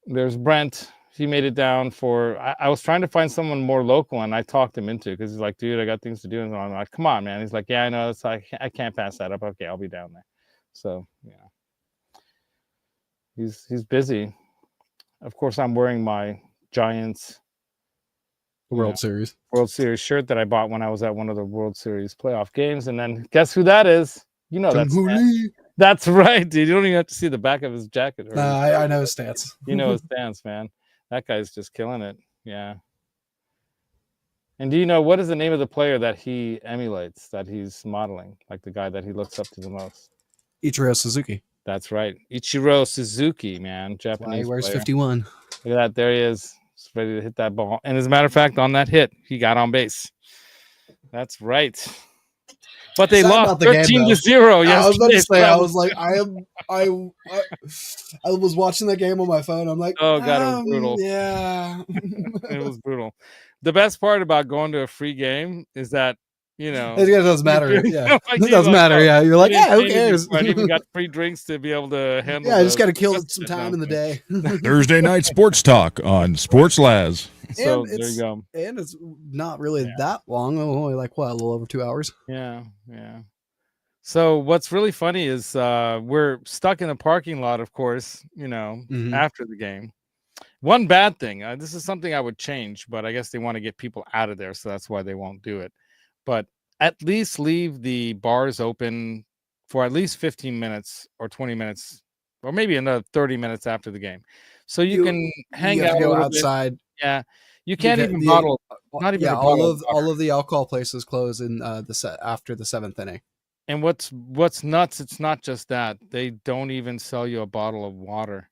There's Brent. He made it down for. I was trying to find someone more local, and I talked him into it because he's like, dude, I got things to do. And I'm like, come on, man. He's like, yeah, I know. It's like I can't pass that up. Okay, I'll be down there. So yeah. He's busy. Of course, I'm wearing my Giants World Series shirt that I bought when I was at one of the World Series playoff games. And then guess who that is? You know that's right, dude. You don't even have to see the back of his jacket. I know his stance. You know his stance, man. That guy's just killing it. Yeah. And do you know what is the name of the player that he emulates, that he's modeling, like the guy that he looks up to the most? Ichiro Suzuki. That's right. Ichiro Suzuki, man. Japanese he wears player. 51. Look at that. There he is. He's ready to hit that ball. And as a matter of fact, on that hit, he got on base. That's right. But they lost 13-0. I was about to say, I was like, I was watching the game on my phone. I'm like, oh god, it was brutal. Yeah. It was brutal. The best part about going to a free game is that, you know, it doesn't matter. Yeah, it doesn't matter. Yeah, you're like, yeah, who cares? I even got free drinks to be able to handle. Yeah, I just got to kill some time in the day. Thursday night sports talk on Sports Laz. So there you go. And it's not really that long. Only like a little over 2 hours. Yeah. So what's really funny is we're stuck in a parking lot, of course, you know, after the game. One bad thing, this is something I would change, but I guess they want to get people out of there, so that's why they won't do it. But at least leave the bars open for at least 15 minutes or 20 minutes, or maybe another 30 minutes after the game. So you can hang out go outside. Yeah. You can't even bottle. Not even all of the alcohol places close in after the 7th inning. And what's nuts, it's not just that. They don't even sell you a bottle of water.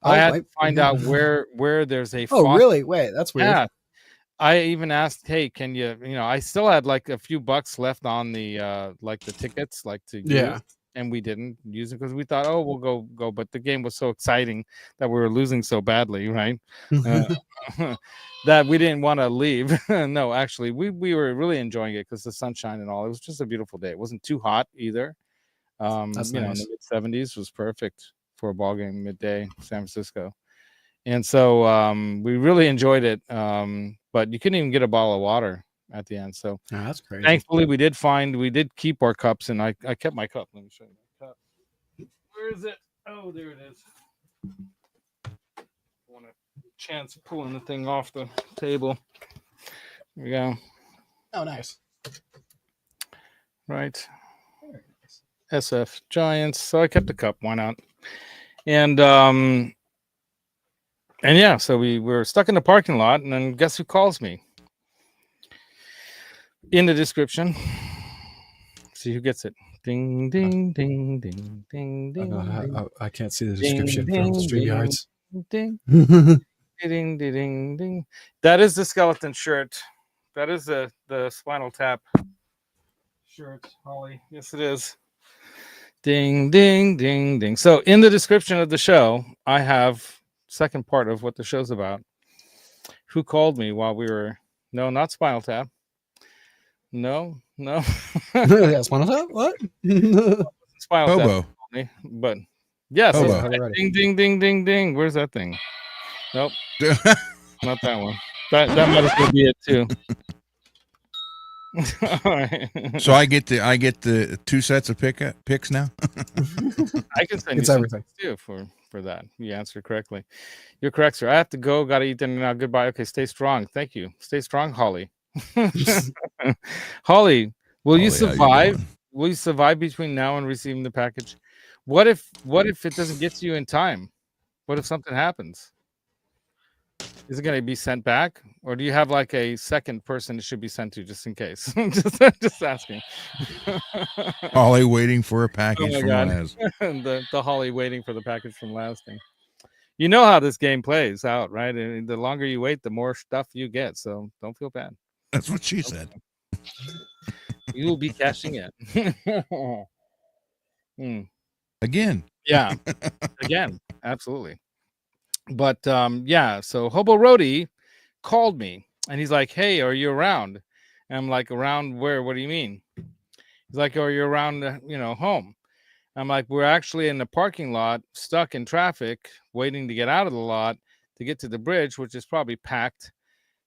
I had to find out where there's a faucet. Really? Wait, that's weird. Yeah. I even asked, hey, can you know, I still had like a few bucks left on the like the tickets, like to use, and we didn't use it because we thought, oh, we'll go, but the game was so exciting that we were losing so badly, right? That we didn't want to leave. No, actually, we were really enjoying it because the sunshine and all. It was just a beautiful day. It wasn't too hot either. That's you know, nice. in the mid-70s was perfect for a ball game midday, San Francisco. And so we really enjoyed it. But you couldn't even get a bottle of water at the end. So that's crazy. Thankfully, we did keep our cups, and I kept my cup. Let me show you my cup. Where is it? Oh, there it is. I want a chance of pulling the thing off the table. Here we go. Oh, nice. Right. SF Giants. So I kept the cup. Why not? And And yeah, so we were stuck in the parking lot, and then guess who calls me? In the description. See who gets it. Ding, ding, ding, ding, ding, ding. I can't see the description from StreamYards. Ding, ding, ding, ding, ding. That is the skeleton shirt. That is the Spinal Tap shirt, Holly. Yes, it is. Ding, ding, ding, ding. So in the description of the show, I have second part of what the show's about. Who called me while we were... No, not Spinal Tap. No. Yeah, Spinal Tap? What? Spinal Hobo. Tap. But yes. Hobo. Ding, ding, ding, ding, ding. Where's that thing? Nope. Not that one. That might as well be it too. All right. So I get the 2 sets of picks now. I can send you everything too for that. You answered correctly. You're correct, sir. I have to go. Got to eat dinner now. Goodbye. Okay, stay strong. Thank you. Stay strong, Holly. Holly, will you survive? Will you survive between now and receiving the package? What if it doesn't get to you in time? What if something happens? Is it going to be sent back, or do you have like a second person it should be sent to just in case? just asking. Holly waiting for a package from Laz. the Holly waiting for the package from Laz thing. You know how this game plays out, right? And the longer you wait, the more stuff you get. So don't feel bad. That's what she said. You will be cashing in. Again. Yeah. Again. Absolutely. But yeah, so Hobo Roadie called me and he's like, "Hey, are you around?" And I'm like, "Around where? What do you mean?" He's like, "Are you around, home?" I'm like, "We're actually in the parking lot, stuck in traffic, waiting to get out of the lot to get to the bridge, which is probably packed,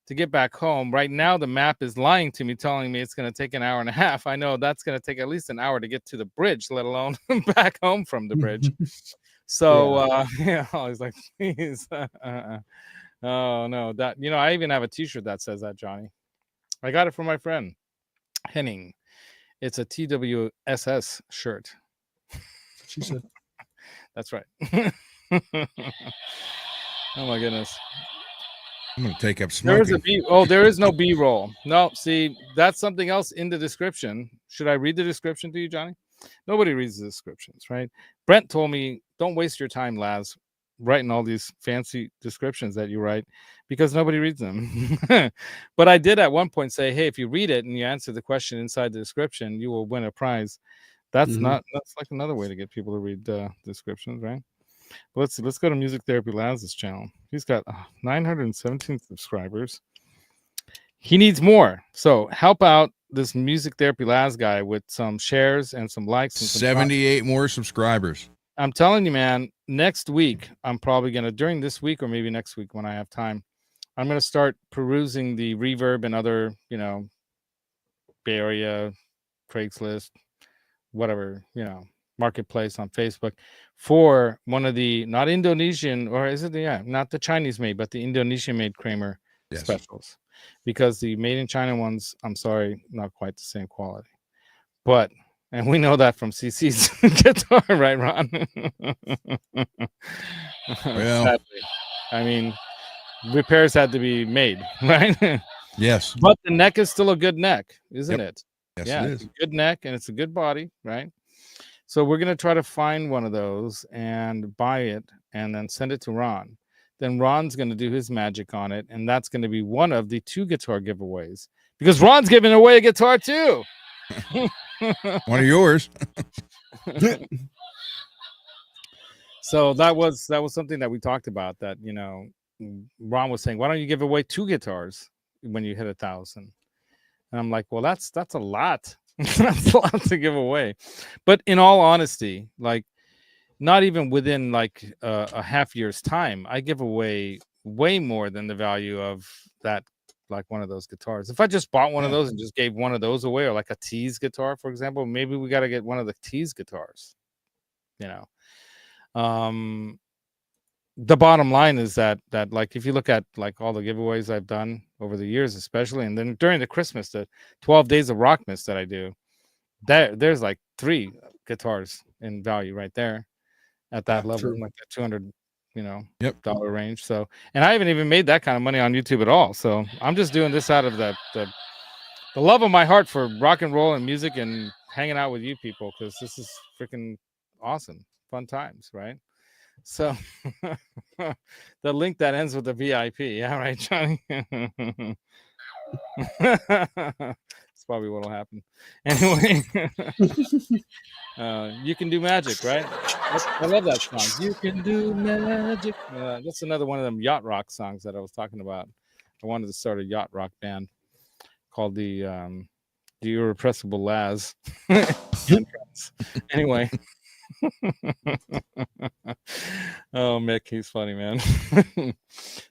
to get back home. Right now, the map is lying to me, telling me it's going to take an hour and a half. I know that's going to take at least an hour to get to the bridge, let alone back home from the bridge." So yeah, I was like, "Please, oh no, that I even have a T-shirt that says that, Johnny. I got it from my friend Henning. It's a TWSS shirt." She said, "That's right." Oh my goodness. I'm gonna take up smoking. There is no B-roll. No, see, that's something else in the description. Should I read the description to you, Johnny? Nobody reads the descriptions, right? Brent told me, "Don't waste your time, Laz, writing all these fancy descriptions that you write because nobody reads them." But I did at one point say, "Hey, if you read it and you answer the question inside the description, you will win a prize." That's that's like another way to get people to read descriptions, right? But let's go to Music Therapy Laz's channel. He's got 917 subscribers. He needs more. So help out this Music Therapy Laz guy with some shares and some likes. And some 78 more subscribers. I'm telling you, man, next week, I'm probably going to, during this week or maybe next week when I have time, I'm going to start perusing the Reverb and other, Bay Area, Craigslist, whatever, marketplace on Facebook for one of the, not Indonesian, or is it not the Chinese made, but the Indonesian made Kramer specials. Because the made in China ones, I'm sorry, not quite the same quality. But, and we know that from CC's guitar, right, Ron? Well, sadly. I mean, repairs had to be made, right? Yes. But the neck is still a good neck, isn't it? Yes, yeah, it is. It's a good neck and it's a good body, right? So we're going to try to find one of those and buy it and then send it to Ron. Then Ron's going to do his magic on it, and that's going to be one of the 2 guitar giveaways because Ron's giving away a guitar too. One of yours. So that was something that we talked about. That Ron was saying, "Why don't you give away 2 guitars when you hit 1,000?" And I'm like, "Well, that's a lot. That's a lot to give away." But in all honesty, like, not even within like a half year's time, I give away way more than the value of that, like one of those guitars. If I just bought one of those and just gave one of those away, or like a Tease guitar, for example, maybe we got to get one of the Tease guitars. The bottom line is that like, if you look at like all the giveaways I've done over the years, especially, and then during the Christmas, the 12 days of Rockmas that I do, there's like 3 guitars in value right there. At that level, like $200 dollar range. So, and I haven't even made that kind of money on YouTube at all. So I'm just doing this out of the love of my heart for rock and roll and music and hanging out with you people, because this is freaking awesome, fun times, right? So the link that ends with the VIP, yeah, right, Johnny. That's probably what'll happen. Anyway, you can do magic, right? I love that song. You can do magic. That's another one of them yacht rock songs that I was talking about. I wanted to start a yacht rock band called the Irrepressible Laz. Anyway. Oh, Mick, he's funny, man.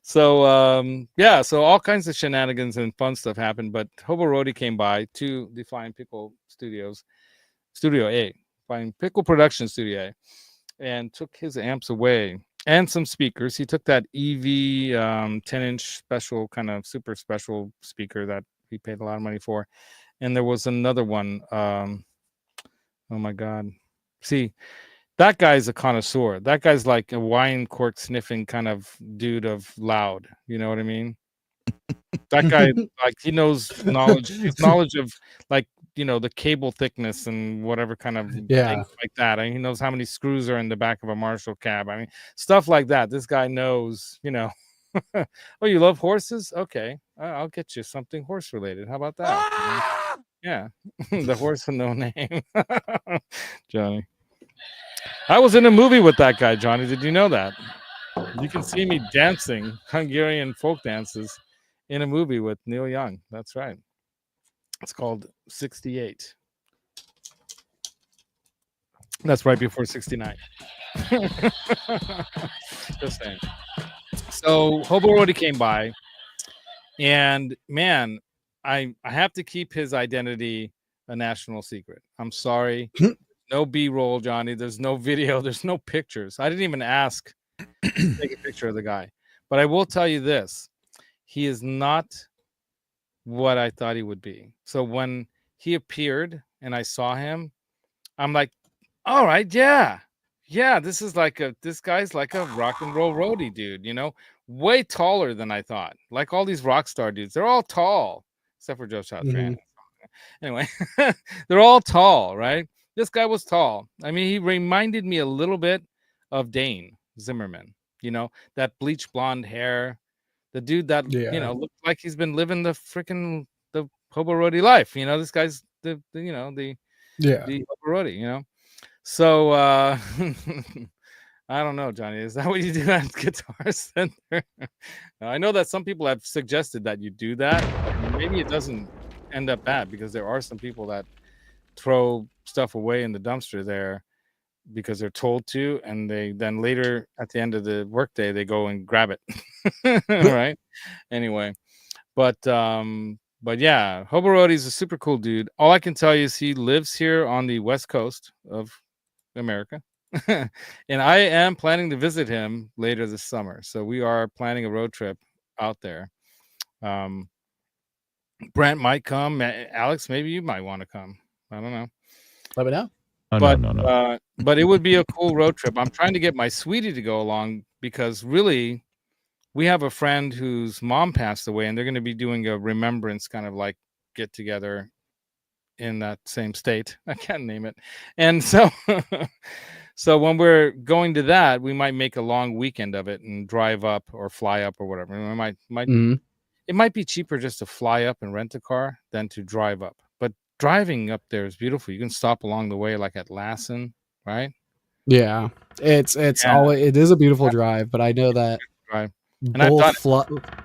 So so all kinds of shenanigans and fun stuff happened, but Hobo Roadie came by to the Flying Pickle Studios, Studio A, Flying Pickle Production Studio A, and took his amps away and some speakers. He took that EV 10-inch special, kind of super special speaker that he paid a lot of money for, and there was another one. Oh my God. See, that guy's a connoisseur. That guy's like a wine cork sniffing kind of dude of loud. You know what I mean? That guy, like, he knows knowledge. His knowledge of, like, the cable thickness and whatever kind of things like that. I mean, he knows how many screws are in the back of a Marshall cab. I mean, stuff like that. This guy knows, Oh, you love horses? Okay, I'll get you something horse related. How about that? Yeah, the horse with no name. Johnny, I was in a movie with that guy, Johnny. Did you know that? You can see me dancing Hungarian folk dances in a movie with Neil Young. That's right. It's called 68. That's right before 69. Just saying. So Hobo Roadie came by, and man, I have to keep his identity a national secret. I'm sorry. No B-roll, Johnny. There's no video. There's no pictures. I didn't even ask to take a picture of the guy. But I will tell you this. He is not what I thought he would be. So when he appeared and I saw him, I'm like, all right, yeah, this guy's like a rock and roll roadie dude, way taller than I thought. Like all these rock star dudes, they're all tall, except for Joe Tran. Anyway, they're all tall, right? This guy was tall. I mean, he reminded me a little bit of Dane Zimmerman, that bleach blonde hair, the dude that, looked like he's been living the Hobo Roadie life. This guy's the Hobo Roadie, So I don't know, Johnny. Is that what you do at Guitar Center? I know that some people have suggested that you do that, but maybe it doesn't end up bad, because there are some people that throw stuff away in the dumpster there because they're told to, and they then later at the end of the workday they go and grab it. Right? Anyway, but yeah, Hobo Roadie's a super cool dude. All I can tell you is he lives here on the west coast of America. And I am planning to visit him later this summer. So we are planning a road trip out there. Brent might come. Alex, maybe you might want to come. I don't know. Let me know. But it would be a cool road trip. I'm trying to get my sweetie to go along, because really we have a friend whose mom passed away, and they're going to be doing a remembrance kind of like get together in that same state. I can't name it. And so so when we're going to that, we might make a long weekend of it and drive up or fly up or whatever. It might be cheaper just to fly up and rent a car than to drive up. But driving up there is beautiful. You can stop along the way, like at Lassen, right? Yeah, it is a beautiful drive, but I know that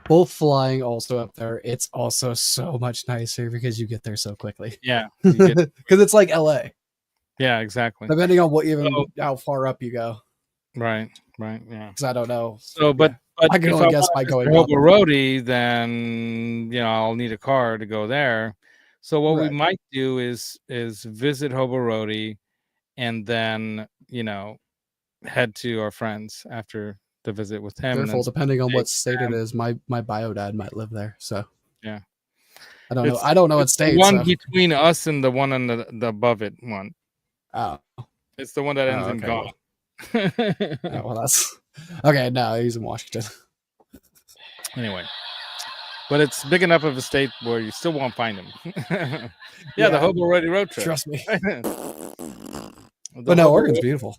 both flying also up there, it's also so much nicer because you get there so quickly. Yeah, because it's like LA. Yeah, exactly. Depending on how far up you go. Right. Yeah. Because I don't know. So, but I can only guess by going Hobo Roadie, then I'll need a car to go there. So what we might do is visit Hobo Roadie, and then head to our friends after the visit with him. Careful, depending on what state it is. My bio dad might live there, so yeah. I don't know what state. One between us and the one on the above it one. Oh, it's the one that ends in gone. well, that's okay. No, he's in Washington. Anyway, but it's big enough of a state where you still won't find him. Yeah, the Hobo Roadie road trip. Trust me. But no, Oregon's beautiful.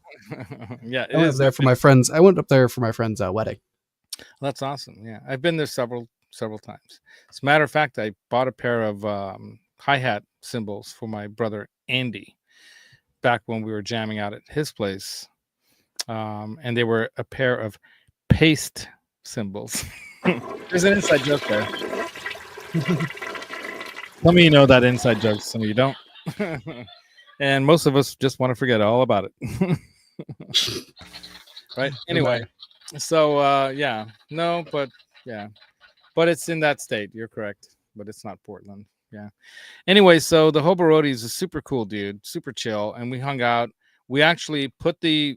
Yeah, I went up there for my friends. I went up there for my friend's wedding. That's awesome. Yeah, I've been there several times. As a matter of fact, I bought a pair of hi-hat cymbals for my brother Andy back when we were jamming out at his place, and they were a pair of paste cymbals. There's an inside joke there. Some of you know that inside joke, some of you don't. And most of us just want to forget all about it. Right? Anyway, so yeah. No, but yeah. But it's in that state. You're correct. But it's not Portland. Yeah. Anyway, so the Hobo Roadie is a super cool dude, super chill, and we hung out. We actually put and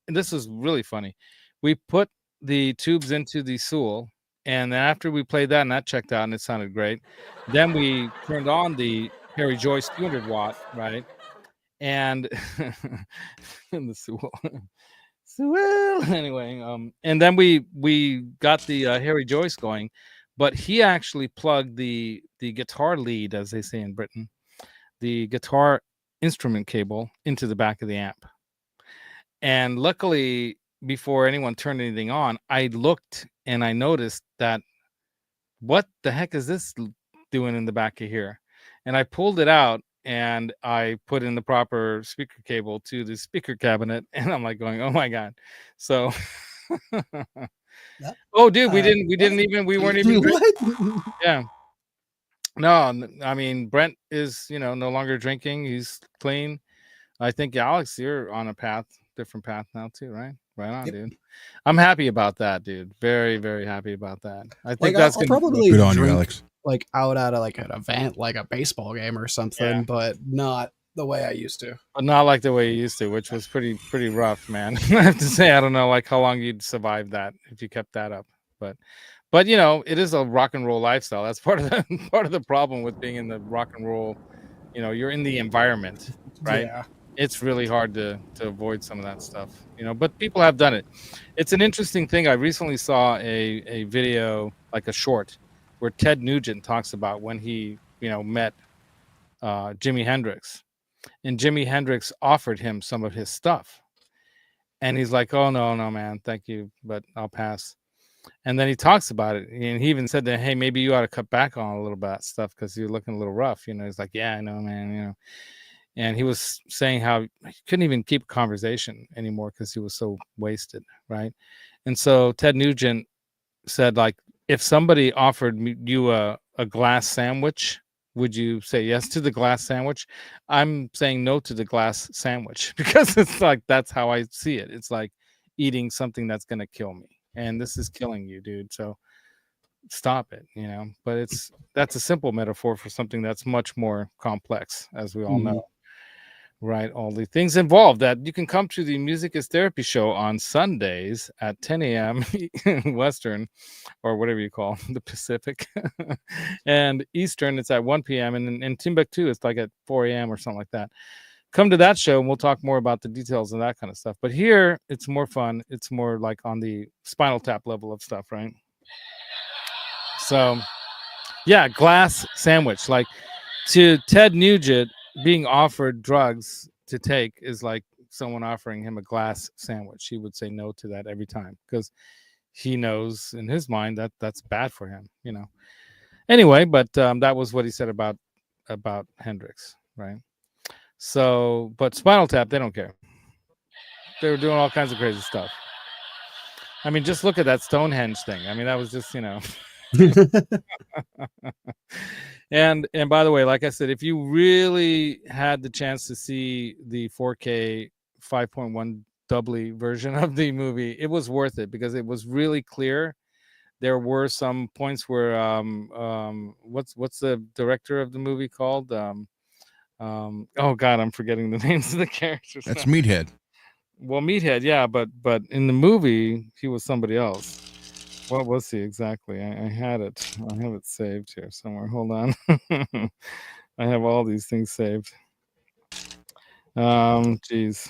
this is really funny. We put the tubes into the Sewell, and then after we played that and that checked out and it sounded great, then we turned on the Harry Joyce 200 watt, right? And in the Sewell. Anyway, and then we got the Harry Joyce going, but he actually plugged the guitar lead, as they say in Britain, the guitar instrument cable into the back of the amp. And luckily, before anyone turned anything on, I looked and I noticed that, what the heck is this doing in the back of here? And I pulled it out and I put in the proper speaker cable to the speaker cabinet, and I'm like going, oh my God. So oh dude, we weren't even yeah. No, I mean, Brent is, no longer drinking. He's clean. I think Alex, you're on a different path now too, right? Right on, dude. I'm happy about that, dude. Very, very happy about that. I think that's I'll probably good on you, Alex. Like out at an event, like a baseball game or something, but not the way I used to. But not like the way you used to, which was pretty rough, man. I have to say, I don't know, like how long you'd survive that if you kept that up. But it is a rock and roll lifestyle. That's part of the problem with being in the rock and roll. You're in the environment, right? Yeah. It's really hard to avoid some of that stuff, but people have done it. It's an interesting thing. I recently saw a video, like a short, where Ted Nugent talks about when he, met Jimi Hendrix, and Jimi Hendrix offered him some of his stuff. And he's like, oh, no, man, thank you, but I'll pass. And then he talks about it. And he even said that, hey, maybe you ought to cut back on a little bit of stuff because you're looking a little rough. He's like, yeah, I know, man, And he was saying how he couldn't even keep a conversation anymore because he was so wasted, right? And so Ted Nugent said, like, if somebody offered you a glass sandwich, would you say yes to the glass sandwich? I'm saying no to the glass sandwich because it's like, that's how I see it. It's like eating something that's going to kill me. And this is killing you, dude. So stop it, But that's a simple metaphor for something that's much more complex, as we all know. Right, all the things involved. That you can come to the Music is Therapy show on Sundays at 10 a.m. Western, or whatever you call the Pacific, and Eastern it's at 1 p.m. and in Timbuktu it's like at 4 a.m. or something like that. Come to that show and we'll talk more about the details and that kind of stuff. But here it's more fun. It's more like on the Spinal Tap level of stuff, right? So yeah, glass sandwich. Like, to Ted Nugent, being offered drugs to take is like someone offering him a glass sandwich. He would say no to that every time because he knows in his mind that that's bad for him, Anyway, but that was what he said about Hendrix, right? So, but Spinal Tap, they don't care. They were doing all kinds of crazy stuff. I mean, just look at that Stonehenge thing. I mean, that was just, And by the way, like I said, if you really had the chance to see the 4K 5.1 doubly version of the movie, it was worth it because it was really clear. There were some points where what's the director of the movie called? Oh God, I'm forgetting the names of the characters. That's Meathead. Well, Meathead, yeah, but in the movie he was somebody else. What was he exactly? I had it. I have it saved here somewhere. Hold on. I have all these things saved. Geez.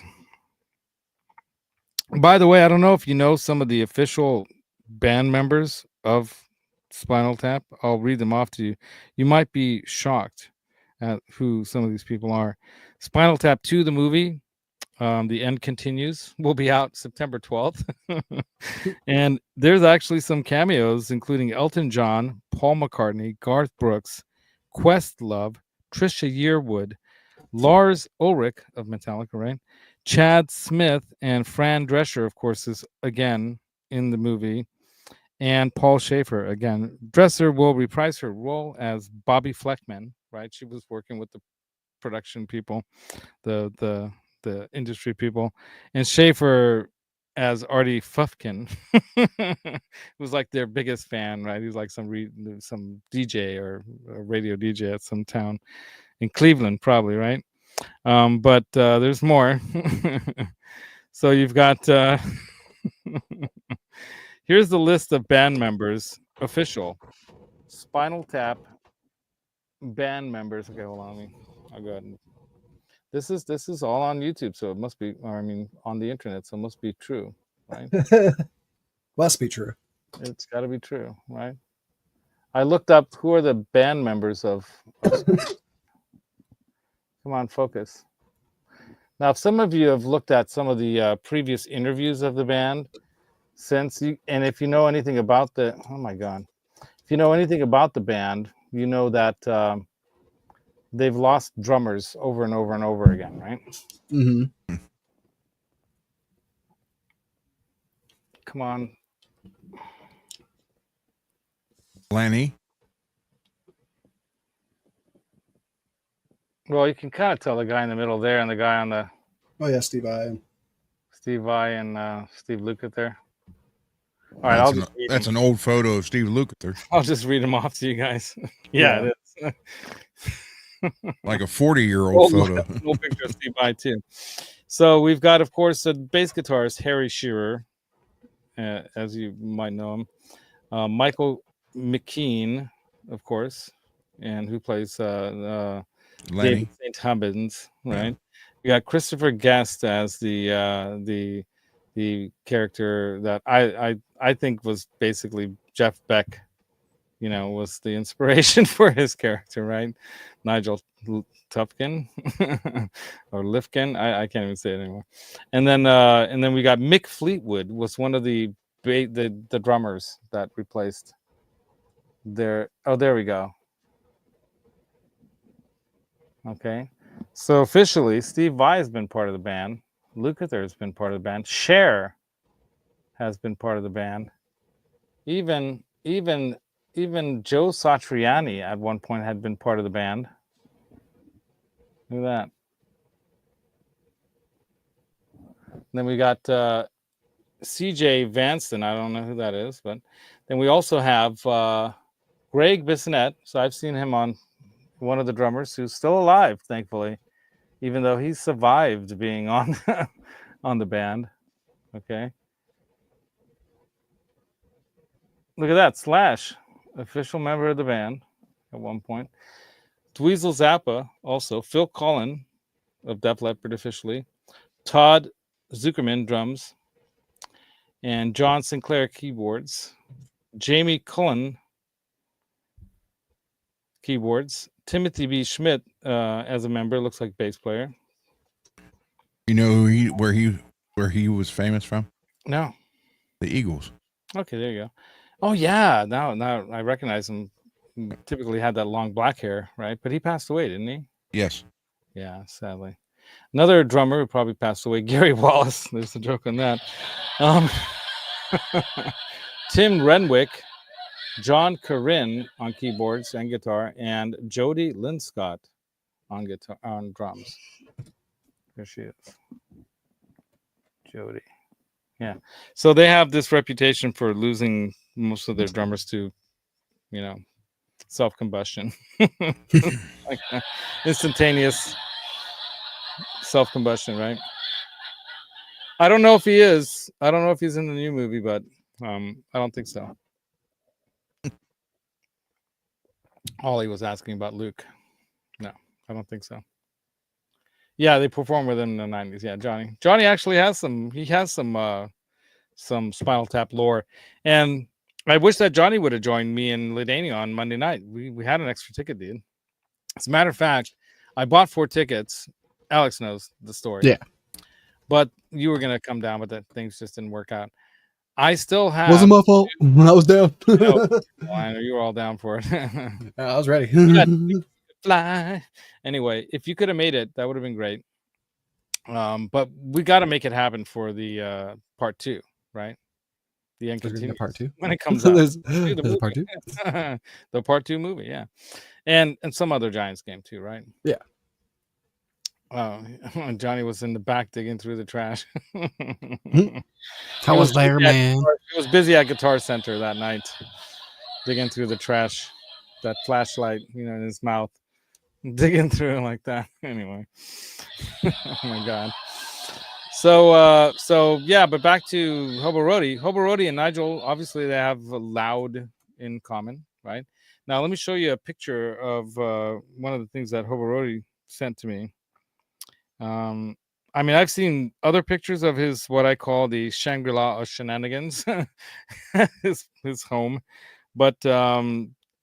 By the way, I don't know if you know some of the official band members of Spinal Tap. I'll read them off to you. You might be shocked at who some of these people are. Spinal Tap 2, the movie, The End Continues, will be out September 12th. And there's actually some cameos, including Elton John, Paul McCartney, Garth Brooks, Questlove, Trisha Yearwood, Lars Ulrich of Metallica, right? Chad Smith and Fran Drescher, of course, is again in the movie. And Paul Schaefer, again. Dresser will reprise her role as Bobby Fleckman, right? She was working with the production people, the industry people. And Schaefer as Artie Fufkin, who was like their biggest fan, right? He was like some DJ or a radio DJ at some town in Cleveland, probably, right? But there's more. So you've got here's the list of band members, official Spinal Tap band members. Okay, hold on, I'll go ahead and this is all on YouTube, so it must be, or I mean on the internet, so it must be true, right? Must be true. It's got to be true, right? I looked up who are the band members of come on, focus. Now, if some of you have looked at some of the previous interviews of the band, since you, and if you know anything about the, oh my God, if you know anything about the band, you know that they've lost drummers over and over and over again, right? Mm-hmm. Come on. Lenny. Well, you can kind of tell the guy in the middle there and the guy on the... Oh, yeah, Steve Vai. Steve Vai and Steve Lukather there. All right, that's an old photo of Steve Lukather. I'll just read them off to you guys. Yeah, it is. Like a 40-year-old photo. Old picture of Steve Vai too. So we've got, of course, a bass guitarist, Harry Shearer, as you might know him. Michael McKean, of course, and who plays David St. Hubbins, right? Yeah. We got Christopher Guest as the character that I think was basically Jeff Beck, you know, was the inspiration for his character, right? Nigel Tufkin or Lifkin, I can't even say it anymore. And then we got Mick Fleetwood was one of the drummers that replaced their. Oh, there we go. Okay, so officially, Steve Vai has been part of the band. Lukather has been part of the band. Cher has been part of the band. Even Joe Satriani at one point had been part of the band. Look at that. And then we got CJ Vanston. I don't know who that is, but then we also have Greg Bissonette. So I've seen him on one of the drummers who's still alive, thankfully, even though he survived being on on the band. Okay. Look at that. Slash, official member of the band at one point. Dweezil Zappa, also. Phil Collen of Def Leppard officially. Todd Zuckerman, drums. And John Sinclair, keyboards. Jamie Cullen, keyboards. Timothy B. Schmidt as a member, looks like bass player. You know where he was famous from? No. The Eagles. Okay, there you go. Oh yeah, now I recognize him. He typically had that long black hair, right? But he passed away, didn't he? Yes. Yeah, sadly. Another drummer who probably passed away, Gary Wallace. There's a joke on that. Tim Renwick, John Corinne on keyboards and guitar, and Jody Linscott on guitar on drums. There she is, Jody. Yeah. So they have this reputation for losing most of their drummers to, you know, self-combustion, like instantaneous self-combustion, right? I don't know if he is. I don't know if he's in the new movie, but I don't think so. Ollie was asking about Luke. No, I don't think so. Yeah, they performed with him in the 90s. Yeah, Johnny actually has some. He has some Spinal Tap lore, and I wish that Johnny would have joined me and Ladani on Monday night. We had an extra ticket, dude. As a matter of fact, I bought 4 tickets. Alex knows the story. Yeah, but you were gonna come down, but that things just didn't work out. I still have. Wasn't my fault. I was down. I know you were all down for it. I was ready. Fly. Anyway, if you could have made it, that would have been great. But we got to make it happen for the part 2, right? The end continues part 2 when it comes out. there's part 2. The part 2 movie, yeah, and some other Giants game too, right? Yeah. Johnny was in the back digging through the trash. I was there, man. He was busy at Guitar Center that night, digging through the trash. That flashlight, in his mouth, digging through it like that. Anyway, oh my god. So yeah, but back to Hobo Roadie. Hobo Roadie and Nigel, obviously they have loud in common, right? Now let me show you a picture of one of the things that Hobo Roadie sent to me. I mean, I've seen other pictures of his, what I call the Shangri-La of shenanigans, his home. But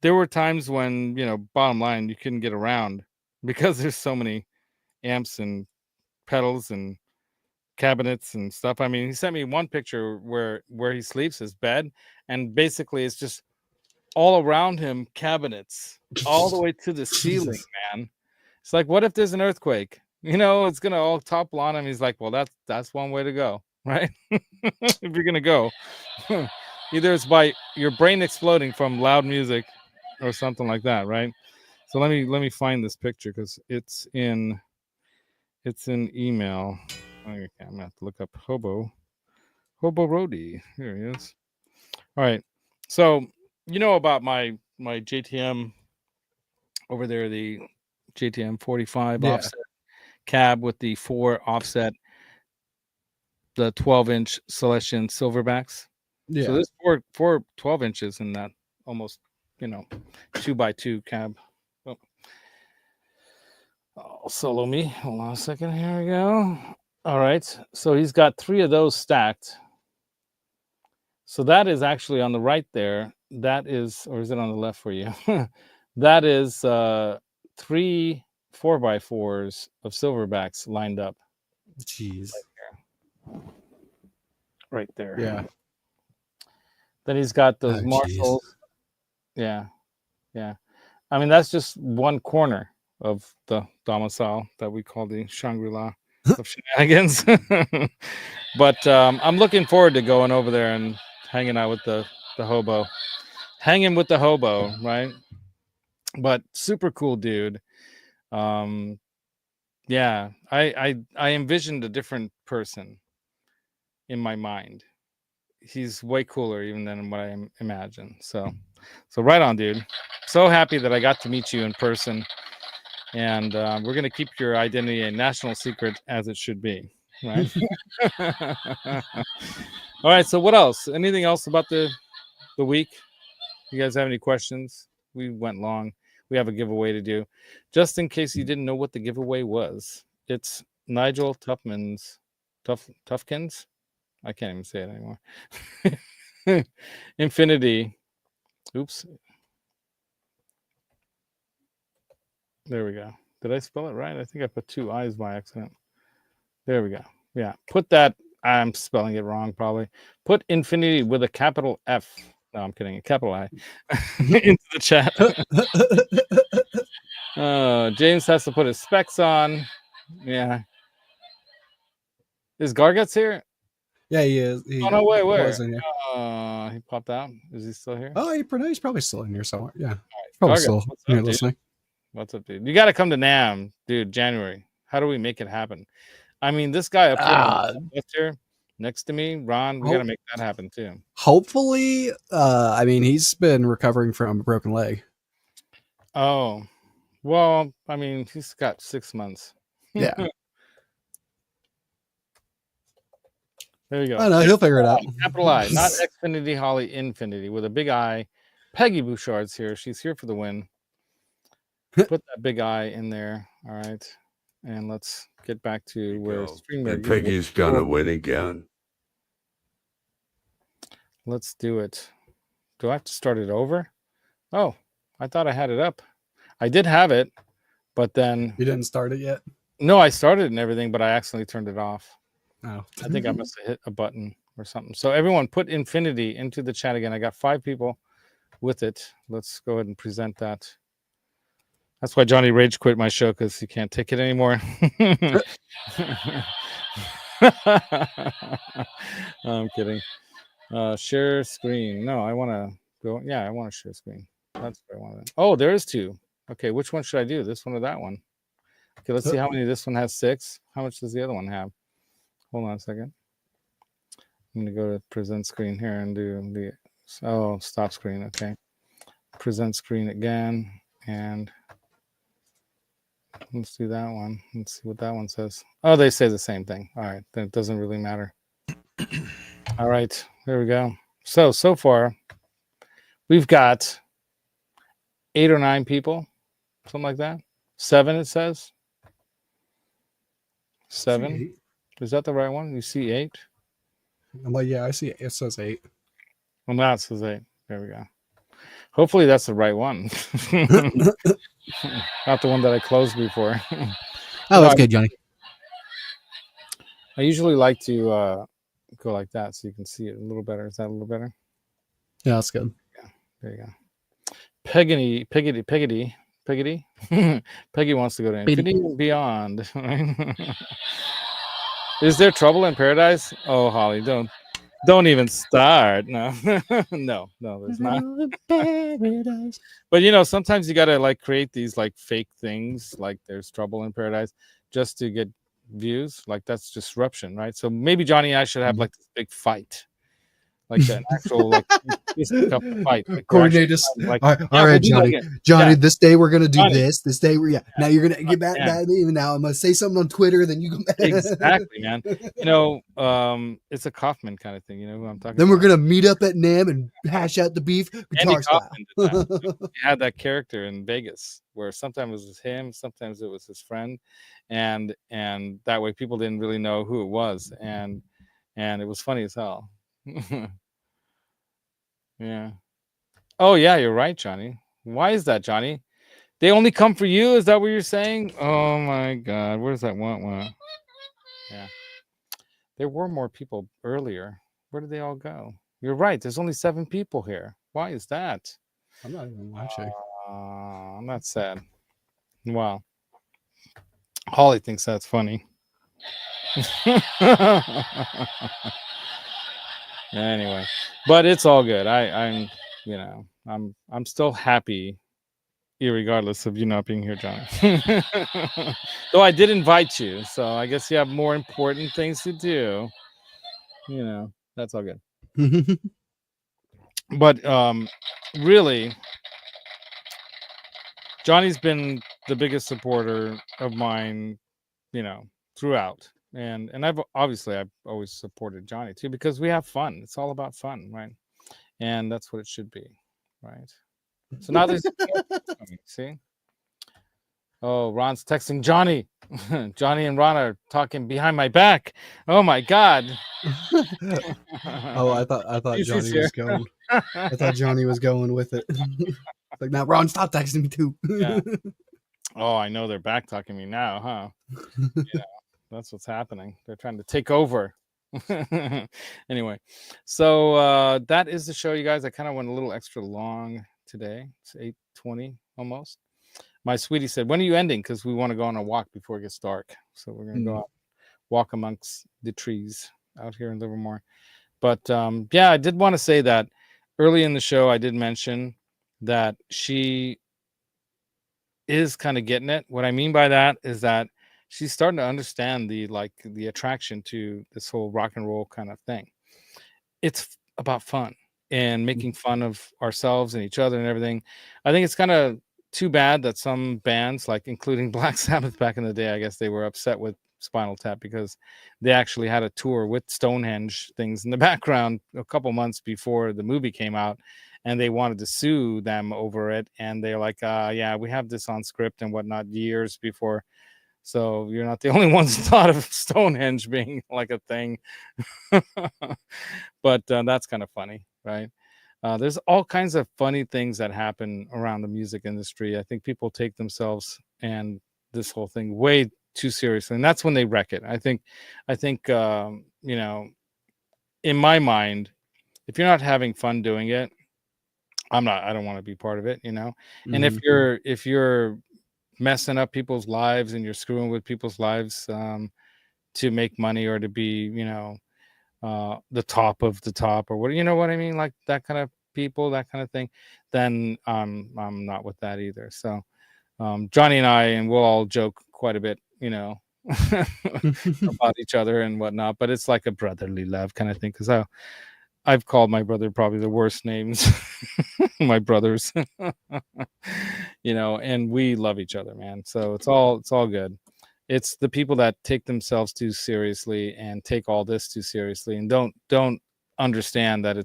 there were times when, bottom line, you couldn't get around because there's so many amps and pedals and cabinets and stuff. I mean, he sent me one picture where he sleeps, his bed, and basically it's just all around him cabinets all the way to the ceiling, man. It's like, what if there's an earthquake? It's gonna all topple on him. He's like, well, that's one way to go, right? If you're gonna go, either it's by your brain exploding from loud music or something like that, right? So let me find this picture because it's in email. Okay, I'm gonna have to look up Hobo Roadie. Here he is. All right, so about my JTM over there, the JTM 45 offset cab with the 4 offset, the 12-inch Celestion Silverbacks. So there's four 12 inches in that almost 2x2 cab. Oh, solo me. Hold on a second. Here we go. All right. So he's got 3 of those stacked. So that is actually on the right there. That is, or is it on the left for you? That is 3 4x4s of Silverbacks lined up. Jeez. Right there. Yeah. Then he's got those Marshalls. Geez. Yeah. I mean, that's just one corner of the domicile that we call the Shangri-La of shenanigans. But I'm looking forward to going over there and hanging out with the hobo. Hanging with the hobo, right? But super cool dude. Yeah, I envisioned a different person in my mind. He's way cooler even than what I imagined. So right on, dude. So happy that I got to meet you in person, and we're gonna keep your identity a national secret as it should be, right? All right. So what else? Anything else about the week? You guys have any questions? We went long. We have a giveaway to do. Just in case you didn't know what the giveaway was, it's Nigel Tuffkins. I can't even say it anymore. Infinity. Oops. There we go. Did I spell it right? I think I put 2 I's by accident. There we go. Yeah. Put that. I'm spelling it wrong, probably. Put infinity with a capital F. No, I'm kidding. A capital I into the chat. James has to put his specs on. Yeah. Is Garguts here? Yeah, he is. Oh, no, wait, where? He popped out. Is he still here? Oh, he's probably still in here somewhere. Yeah. Right. Probably Garguts, still here listening. What's up, dude? You got to come to NAMM, dude, January. How do we make it happen? I mean, this guy up here next to me, Ron, we got to make that happen too. Hopefully, I mean, he's been recovering from a broken leg. Oh, well, I mean, he's got 6 months. Yeah. There you go. I know, he'll figure it out. Capital I, not Xfinity, Holly, Infinity, with a big I. Peggy Bouchard's here. She's here for the win. Put that big I in there. All right. And let's get back to where streamer. And Piggy's gonna win again. Let's do it. Do I have to start it over? Oh, I thought I had it up. I did have it, but then you didn't start it yet. No, I started and everything, but I accidentally turned it off. Oh, I think I must have hit a button or something. So everyone, put infinity into the chat again. I got 5 people with it. Let's go ahead and present that. That's why Johnny rage quit my show, because he can't take it anymore. I'm kidding. Share screen. No, I want to go. Yeah, I want to share screen. That's what I want. Oh, there is 2. Okay, which one should I do? This one or that one? Okay, let's see how many. This one has 6. How much does the other one have? Hold on a second. I'm going to go to present screen here and do the stop screen. Okay, present screen again, and let's do that one. Let's see what that one says. Oh, they say the same thing. All right, then it doesn't really matter. All right, there we go. So far, we've got 8 or 9 people, something like that. 7, it says. 7. Is that the right one? You see 8? I'm like, yeah, I see it. It says 8. Well, now it says 8. There we go. Hopefully that's the right one. Not the one that I closed before. Oh, that's good, Johnny. I usually like to go like that so you can see it a little better. Is that a little better? Yeah, that's good. Yeah, there you go. Peggedy. Peggy wants to go to infinity and beyond. Is there trouble in paradise? Oh, Holly, don't even start. No, no, there's not. But sometimes you gotta like create these like fake things, like there's trouble in paradise, just to get views. Like that's disruption, right? So maybe Johnny and I should have like this big fight. Like an actual like fight. Like, coordinate us. Like, all right, Johnny. Johnny, this day we're gonna do Johnny. This day now you're gonna get back at me. Now I'm gonna say something on Twitter, then you go back. Exactly, man. It's a Kaufman kind of thing. You know who I'm talking then about? We're gonna meet up at NAM and hash out the beef guitar style. He had that character in Vegas where sometimes it was him, sometimes it was his friend, and that way people didn't really know who it was, and it was funny as hell. Yeah. Oh yeah, you're right, Johnny. Why is that, Johnny? They only come for you? Is that what you're saying? Oh my God, where's that one? Yeah. There were more people earlier. Where did they all go? You're right. There's only 7 people here. Why is that? I'm not even watching. I'm not sad. Wow. Holly thinks that's funny. Anyway, but it's all good. I'm still happy, irregardless of you not being here, John. Though I did invite you, so I guess you have more important things to do. That's all good. But really, Johnny's been the biggest supporter of mine, throughout. And I've always supported Johnny too, because we have fun. It's all about fun, right? And that's what it should be, right? So now there's see. Oh, Ron's texting Johnny. Johnny and Ron are talking behind my back. Oh my God. Oh, I thought Johnny was going. I thought Johnny was going with it. Like, now Ron, stop texting me too. Yeah. Oh, I know they're back talking me now, huh? Yeah. That's what's happening. They're trying to take over. Anyway, so that is the show, you guys. I kind of went a little extra long today. It's 8:20 almost. My sweetie said, when are you ending? Because we want to go on a walk before it gets dark. So we're going to go out, walk amongst the trees out here in Livermore. But yeah, I did want to say that early in the show, I did mention that she is kind of getting it. What I mean by that is that she's starting to understand the attraction to this whole rock and roll kind of thing. It's about fun and making fun of ourselves and each other and everything. I think it's kind of too bad that some bands, like including Black Sabbath back in the day, I guess they were upset with Spinal Tap because they actually had a tour with Stonehenge things in the background a couple months before the movie came out, and they wanted to sue them over it. And they're like, yeah, we have this on script and whatnot, years before So you're not the only ones who thought of Stonehenge being like a thing. But that's kind of funny, right? There's all kinds of funny things that happen around the music industry. I think people take themselves and this whole thing way too seriously, and that's when they wreck it. I think you know, in my mind, if you're not having fun doing it, I don't want to be part of it, you know. And if you're messing up people's lives and you're screwing with people's lives to make money or to be, you know, the top of the top or what, you know what I mean, like that kind of people, that kind of thing, then I'm not with that either. So Johnny and I, and we'll all joke quite a bit, you know, about each other and whatnot, but it's like a brotherly love kind of thing, because I've called my brother probably the worst names, my brothers, you know, and we love each other, man. So it's all good. It's the people that take themselves too seriously and take all this too seriously and don't understand that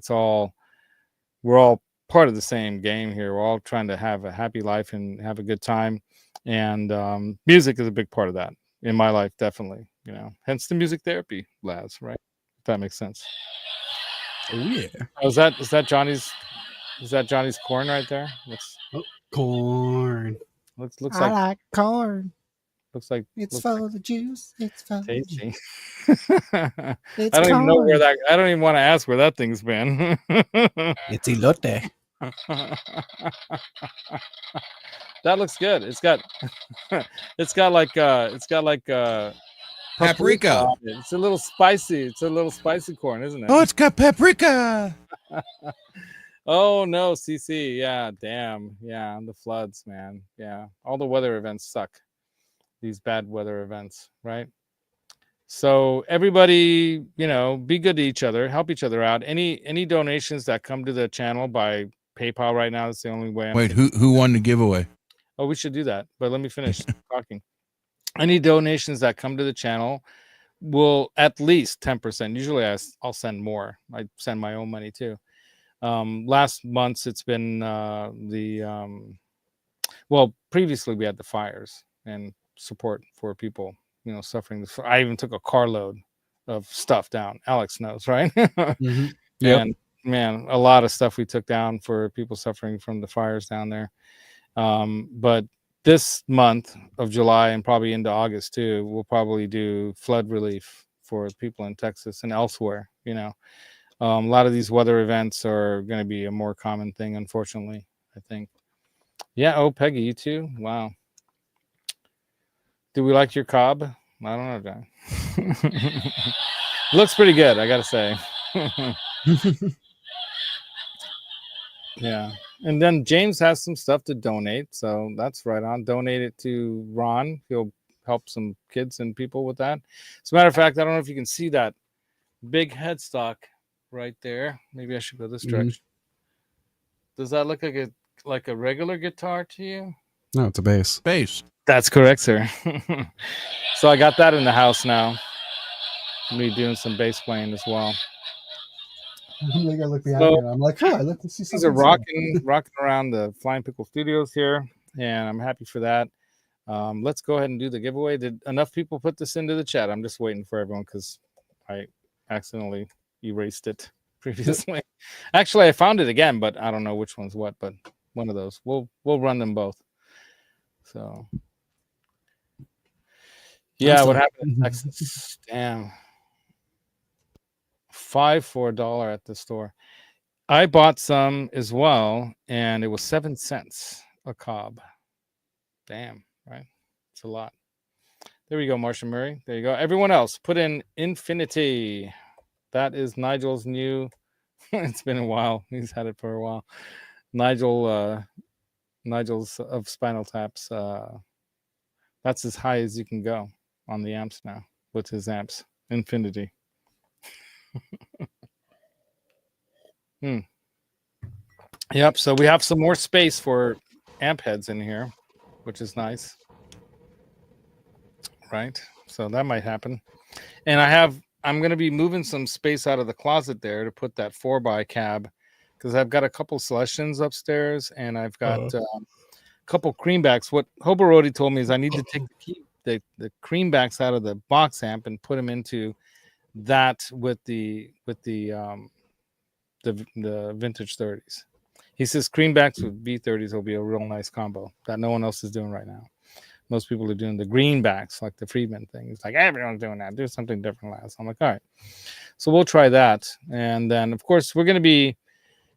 we're all part of the same game here. We're all trying to have a happy life and have a good time. And music is a big part of that in my life, definitely, you know, hence the music therapy, Laz, right? If that makes sense. Oh yeah. Is that Johnny's corn right there? Corn. Looks I like like corn. looks like It's looks full like of the juice. It's full of the tasty. juice. I It's don't even know corn. where I don't even want to ask where that thing's been. It's elote. That looks good. It's got like Paprika. on it. It's a little spicy. It's a little spicy corn, isn't it? Oh, it's got paprika. Oh no, CC. Yeah, damn. Yeah, the floods, man. Yeah, all the weather events suck. These bad weather events, right? So everybody, you know, be good to each other, help each other out. Any donations that come to the channel by PayPal right now, that's the only way. Wait, who won the giveaway? Oh, we should do that, but let me finish talking. Any donations that come to the channel will at least 10%. Usually I'll send more. I send my own money too. Last months it's been well, previously we had the fires and support for people, you know, suffering. I even took a carload of stuff down. Alex knows, right? Yep. And man, a lot of stuff we took down for people suffering from the fires down there. But this month of July and probably into August too, we'll probably do flood relief for people in Texas and elsewhere. You know, a lot of these weather events are going to be a more common thing, unfortunately, I think. Yeah. Oh, Peggy, you too? Wow. Do we like your cob? I don't know, John. Looks pretty good, I gotta say. Yeah. And then James has some stuff to donate, so that's right on. Donate it to Ron. He'll help some kids and people with that. As a matter of fact, I don't know if you can see that big headstock right there. Maybe I should go this direction. Does that look like a regular guitar to you? No, it's a bass. Bass. That's correct, sir. So I got that in the house now. Me doing some bass playing as well. I look behind you. I'm like, I look to see something. These are rocking around the Flying Pickle Studios here, and I'm happy for that. Let's go ahead and do the giveaway. Did enough people put this into the chat? I'm just waiting for everyone because I accidentally erased it previously. Actually, I found it again, but I don't know which one's what. But one of those. We'll run them both. So yeah, what happened in Texas? Damn. 5 for $1 at the store. I bought some as well, and it was 7 cents a cob. Damn, right? It's a lot. There we go, Marcia Murray. There you go. Everyone else, put in Infinity. That is Nigel's new. It's been a while. He's had it for a while. Nigel's of Spinal Taps. That's as high as you can go on the amps now with his amps. Infinity. Yep, so we have some more space for amp heads in here, which is nice. Right? So that might happen. And I'm going to be moving some space out of the closet there to put that 4x cab, because I've got a couple Celestians upstairs and I've got a couple Creambacks. What Hobo Roadie told me is I need to take the the creambacks out of the box amp and put them into that with the vintage 30s. He says greenbacks with V30s will be a real nice combo that no one else is doing right now. Most people are doing the greenbacks, like the Friedman thing. It's like everyone's doing that. Do something different last. I'm like, all right. So we'll try that. And then, of course, we're going to be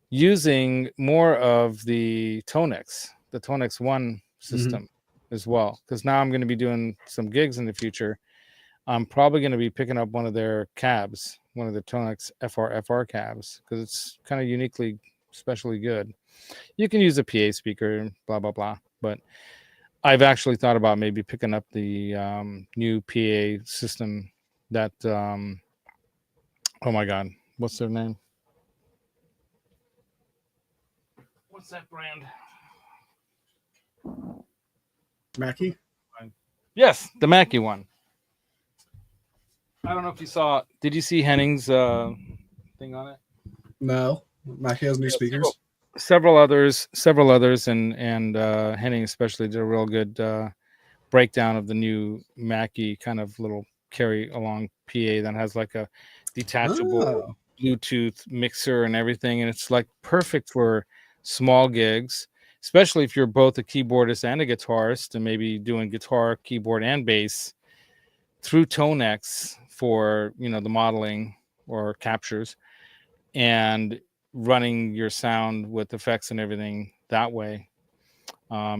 using more of the Tonex 1 system as well. Because now I'm going to be doing some gigs in the future. I'm probably going to be picking up one of their cabs, one of the Tonex FR cabs, because it's kind of uniquely, especially good. You can use a PA speaker, blah, blah, blah. But I've actually thought about maybe picking up the new PA system that, oh my God, what's their name? What's that brand? Mackie? Yes, the Mackie one. I don't know if you saw. Did you see Henning's thing on it? No, Mackie has new speakers. Several others, and Henning especially did a real good breakdown of the new Mackie kind of little carry along PA that has like a detachable Bluetooth mixer and everything, and it's like perfect for small gigs, especially if you're both a keyboardist and a guitarist, and maybe doing guitar, keyboard, and bass through Tonex for the modeling or captures, and running your sound with effects and everything that way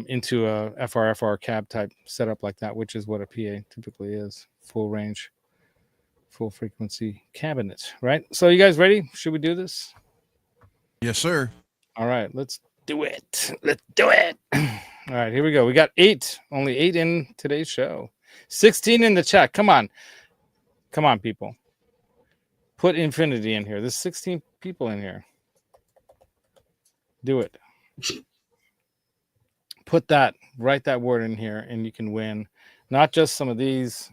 into a FR cab type setup like that, which is what a PA typically is. Full range, full frequency cabinet, right? So you guys ready? Should we do this? Yes, sir. All right, let's do it. Let's do it. All right, here we go. We got only 8 in today's show. 16 in the chat. Come on, people. Put infinity in here. There's 16 people in here. Do it. Write that word in here, and you can win not just some of these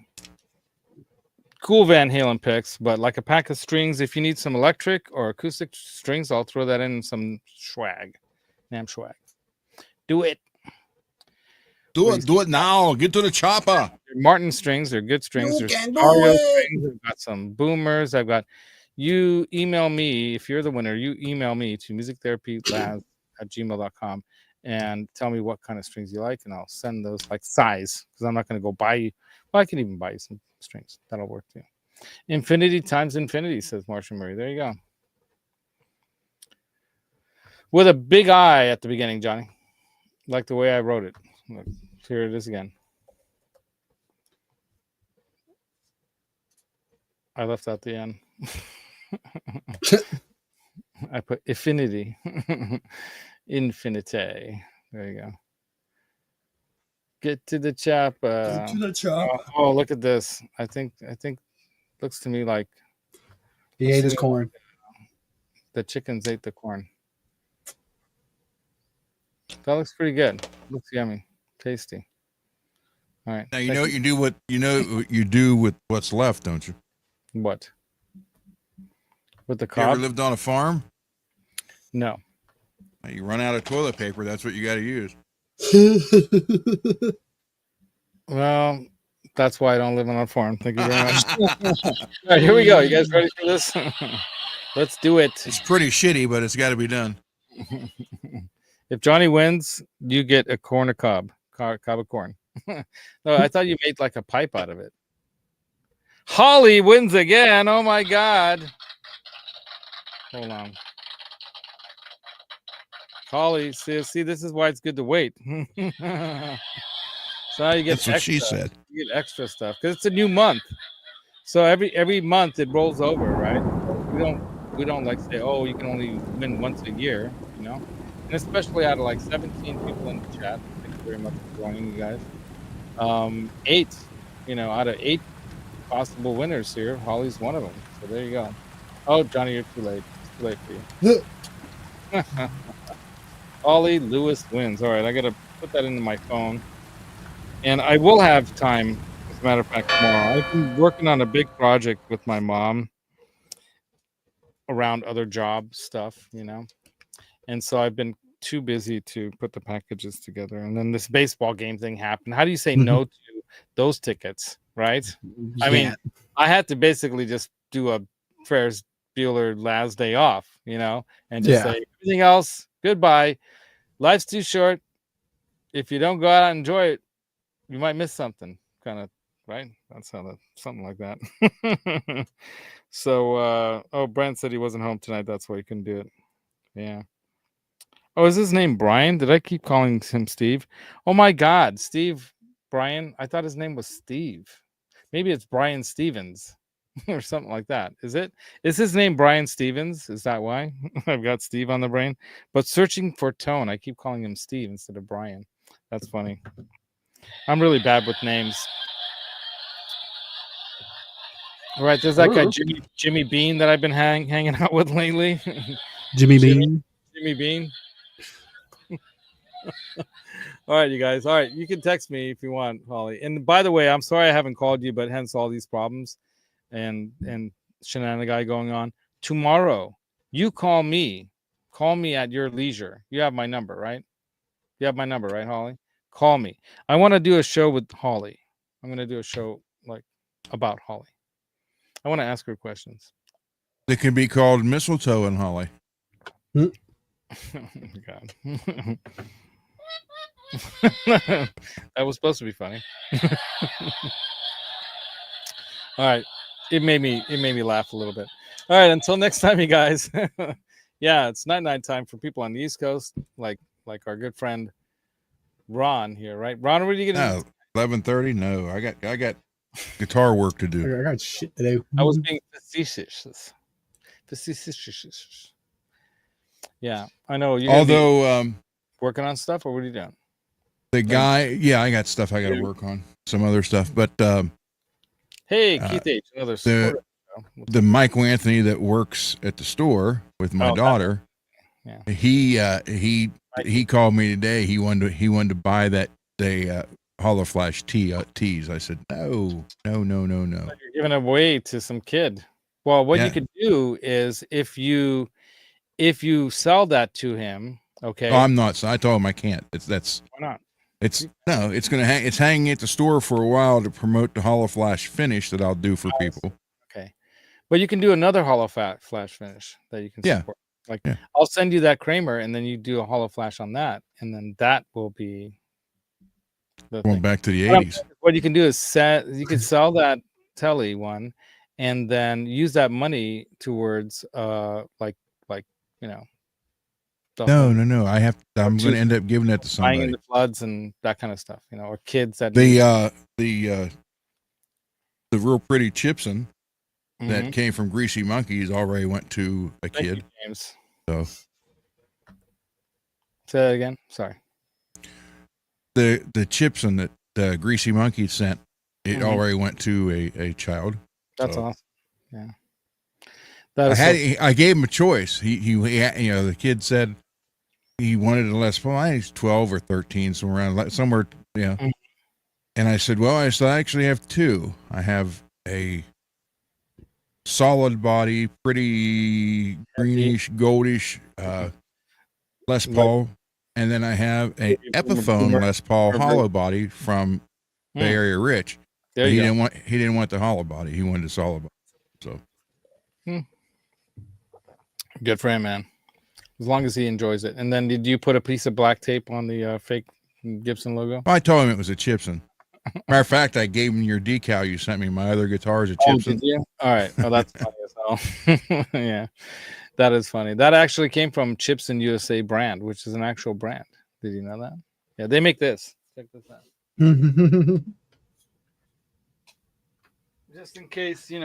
cool Van Halen picks, but like a pack of strings. If you need some electric or acoustic strings, I'll throw that in some swag. Nam swag. Do it. Do it now. Get to the chopper. Martin strings, they're good strings. There's strings. I've got some boomers. You email me if you're the winner. You email me to musictherapylabs@gmail.com and tell me what kind of strings you like, and I'll send those like size, because I'm not going to go buy you. Well, I can even buy you some strings. That'll work too. Infinity times infinity, says Marshall Murray. There you go. With a big I at the beginning, Johnny. Like the way I wrote it. Look, here it is again. I left out the N. I put affinity. Infinite. There you go. Get to the chop. Oh, look at this. I think looks to me like he ate his corn. The chickens ate the corn. That looks pretty good. Looks yummy. Tasty. All right. Now you know what you do with what's left, don't you? What? With the You cob? ever lived on a farm? No. You run out of toilet paper, that's what you got to use. Well, that's why I don't live on a farm. Thank you very much. All right, here we go. You guys ready for this? Let's do it. It's pretty shitty, but it's got to be done. If Johnny wins, you get a corn of cob of corn. No, I thought you made like a pipe out of it. Holly wins again. Oh my God. Hold on. Holly, see, this is why it's good to wait. So now you get That's what she said. You get extra stuff because it's a new month. So every month it rolls over, right? We don't like say, oh, you can only win once a year, And especially out of like 17 people in the chat. Thank you very much for joining, you guys. 8, out of 8 possible winners here, Holly's one of them. So there you go. Oh, Johnny, you're too late. It's too late for you. Holly Lewis wins. All right, I got to put that into my phone. And I will have time, as a matter of fact, tomorrow. I've been working on a big project with my mom around other job stuff, And so I've been too busy to put the packages together. And then this baseball game thing happened. How do you say no to those tickets, right? I mean, I had to basically just do a Ferris Bueller last day off, and just say everything else, goodbye. Life's too short. If you don't go out and enjoy it, you might miss something, kind of, right? That's how something like that. So, Brent said he wasn't home tonight. That's why he couldn't do it. Yeah. Oh, is his name Brian? Did I keep calling him Steve? Oh my God, Steve Brian. I thought his name was Steve. Maybe it's Brian Stevens or something like that. Is his name Brian Stevens? Is that why I've got Steve on the brain? But searching for tone, I keep calling him Steve instead of Brian. That's funny. I'm really bad with names. All right, there's that guy Jimmy Bean that I've been hanging out with lately. Jimmy Bean. Jimmy Bean. All right, you guys. All right, you can text me if you want, Holly. And by the way, I'm sorry I haven't called you, but hence all these problems and shenanigan going on. Tomorrow, you call me. Call me at your leisure. You have my number, right? You have my number, right, Holly? Call me. I want to do a show with Holly. I'm going to do a show about Holly. I want to ask her questions. It can be called Mistletoe and Holly. Oh my God. That was supposed to be funny. All right. It made me laugh a little bit. All right, until next time, you guys. Yeah, it's night time for people on the East Coast, like our good friend Ron here, right? Ron, what are you gonna 11:30? No, I got guitar work to do. I got shit to do. I was being facetious. Yeah, I know. Although working on stuff, or what are you doing? The guy, I got stuff I got to work on, some other stuff. But hey, Keith H, another the Michael Anthony that works at the store with my daughter. He called me today. He wanted to buy that Hollow Flash tees. I said no. You're giving away to some kid. Well, what you could do is if you sell that to him, okay. Oh, I'm not. So I told him I can't. Why not? It's gonna hang. It's hanging at the store for a while to promote the Hollow Flash finish that I'll do for people. Okay, but you can do another Hollow Flash finish that you can support. I'll send you that Kramer, and then you do a Hollow Flash on that, and then that will be going back to the 80s. What you can do is you can sell that Telly one, and then use that money towards No. I'm going to end up giving that to somebody. Buying in the floods and that kind of stuff, or kids that the real pretty Chipson that came from Greasy Monkeys already went to a kid. You, James. So say that again. Sorry. The Chipson that Greasy Monkey sent, it already went to a child. That's awesome. Yeah. I gave him a choice. He the kid said he wanted a Les Paul. He's 12 or 13, somewhere. And I said, well, I actually have two. I have a solid body, pretty greenish, goldish Les Paul, and then I have a Epiphone Les Paul hollow body from Bay Area Rich. He didn't want the hollow body. He wanted the solid body. So good for him, man. As long as he enjoys it. And then did you put a piece of black tape on the fake Gibson logo? I told him it was a Chipson. Matter of fact, I gave him your decal you sent me. My other guitar is a Chipson. Did you? All right. Oh, that's funny as hell. Yeah, that is funny. That actually came from Chipson USA brand, which is an actual brand. Did you know that? Yeah, they make this. Check this out. Just in case, you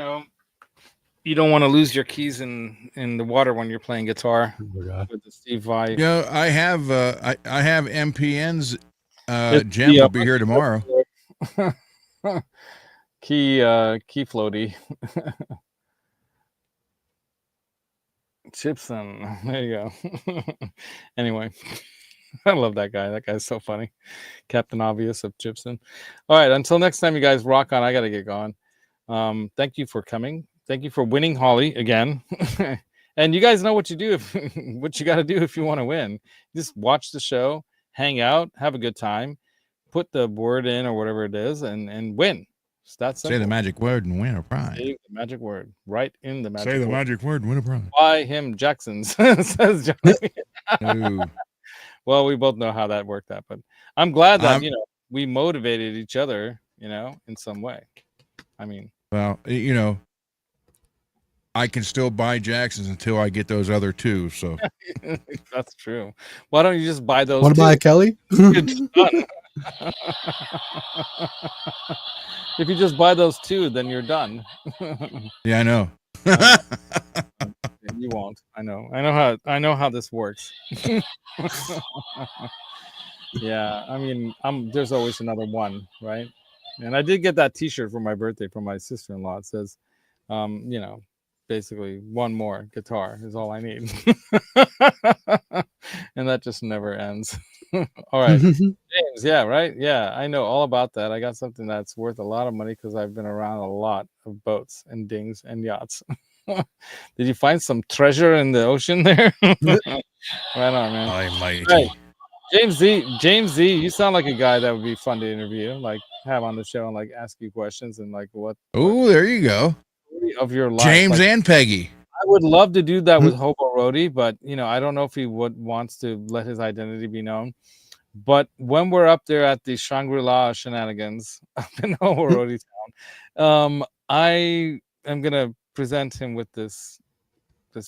don't want to lose your keys in the water when you're playing guitar with the Steve Vai. Yeah, I have MPN's Gem will be here tomorrow. Key floaty. Chipson. There you go. Anyway, I love that guy. That guy's so funny. Captain Obvious of Chipson. All right, until next time, you guys rock on. I got to get going. Thank you for coming. Thank you for winning Holly again. And you guys know what you do what you got to do if you want to win. Just watch the show, hang out, have a good time. put the word in or whatever it is and win. That's say the magic word and win a prize. Say the magic word. Right in the magic word. Say the word. magic word and win a prize. Buy him Jackson's, says Johnny. No. Well, we both know how that worked out, but I'm glad that, we motivated each other, in some way. I mean, well, I can still buy Jackson's until I get those other two. So that's true. Why don't you just buy those? Want to buy a Kelly? If you just buy those two, then you're done. Yeah, I know. You won't. I know how this works. Yeah, I mean, there's always another one, right? And I did get that T-shirt for my birthday from my sister-in-law. It says, basically one more guitar is all I need. And that just never ends. All right, James. Yeah, right. Yeah, I know all about that. I got something that's worth a lot of money because I've been around a lot of boats and dings and yachts. Did you find some treasure in the ocean there? Right on, man. I'm mighty. Right. James Z, you sound like a guy that would be fun to interview, like have on the show and like ask you questions and like what. Oh, there you go. Of your life, James and Peggy. I would love to do that with Hobo Roadie, but I don't know if he wants to let his identity be known. But when we're up there at the Shangri-La shenanigans up in Hobo Roadie town, I am gonna present him with this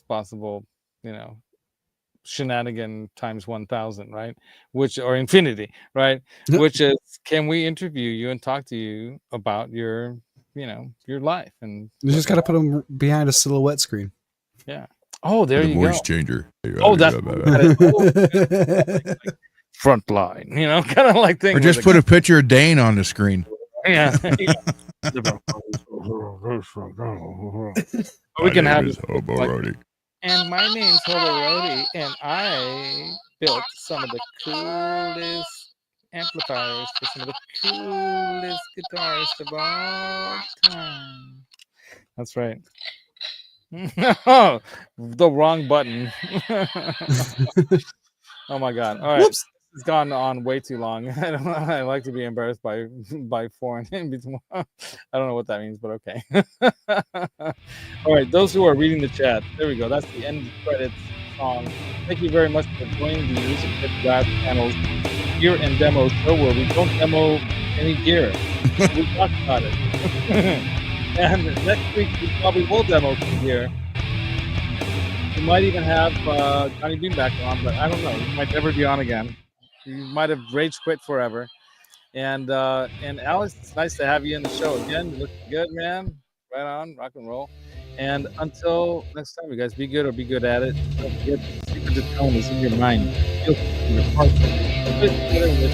possible, shenanigan times 1,000, right? Or infinity, right? Which is, can we interview you and talk to you about your life? And you just got to put them behind a silhouette screen. Yeah. Oh, there you go. Voice changer. Oh, that's front line, kind of like thing. Or just put a picture of Dane on the screen. Yeah. We can have Hobo Roadie. And my name's Hobo Roadie, and I built some of the coolest amplifiers for some of the coolest guitarists of all time. That's right. Oh, the wrong button. Oh my God! All right. Whoops. It's gone on way too long. I like to be embarrassed by foreign in between. I don't know what that means, but okay. All right, those who are reading the chat, there we go. That's the end credits song. Thank you very much for joining the Music Lab channel's gear and demo show, where we don't demo any gear. We talk about it. And next week we probably will demo some gear. We might even have Johnny Bean back on, but I don't know. He might never be on again. You might have rage quit forever. And Alex, it's nice to have you in the show again. You look good, man. Right on, rock and roll. And until next time, you guys, be good or be good at it. Don't forget, the secret to tone is in your mind. Feel in your heart. Put it together with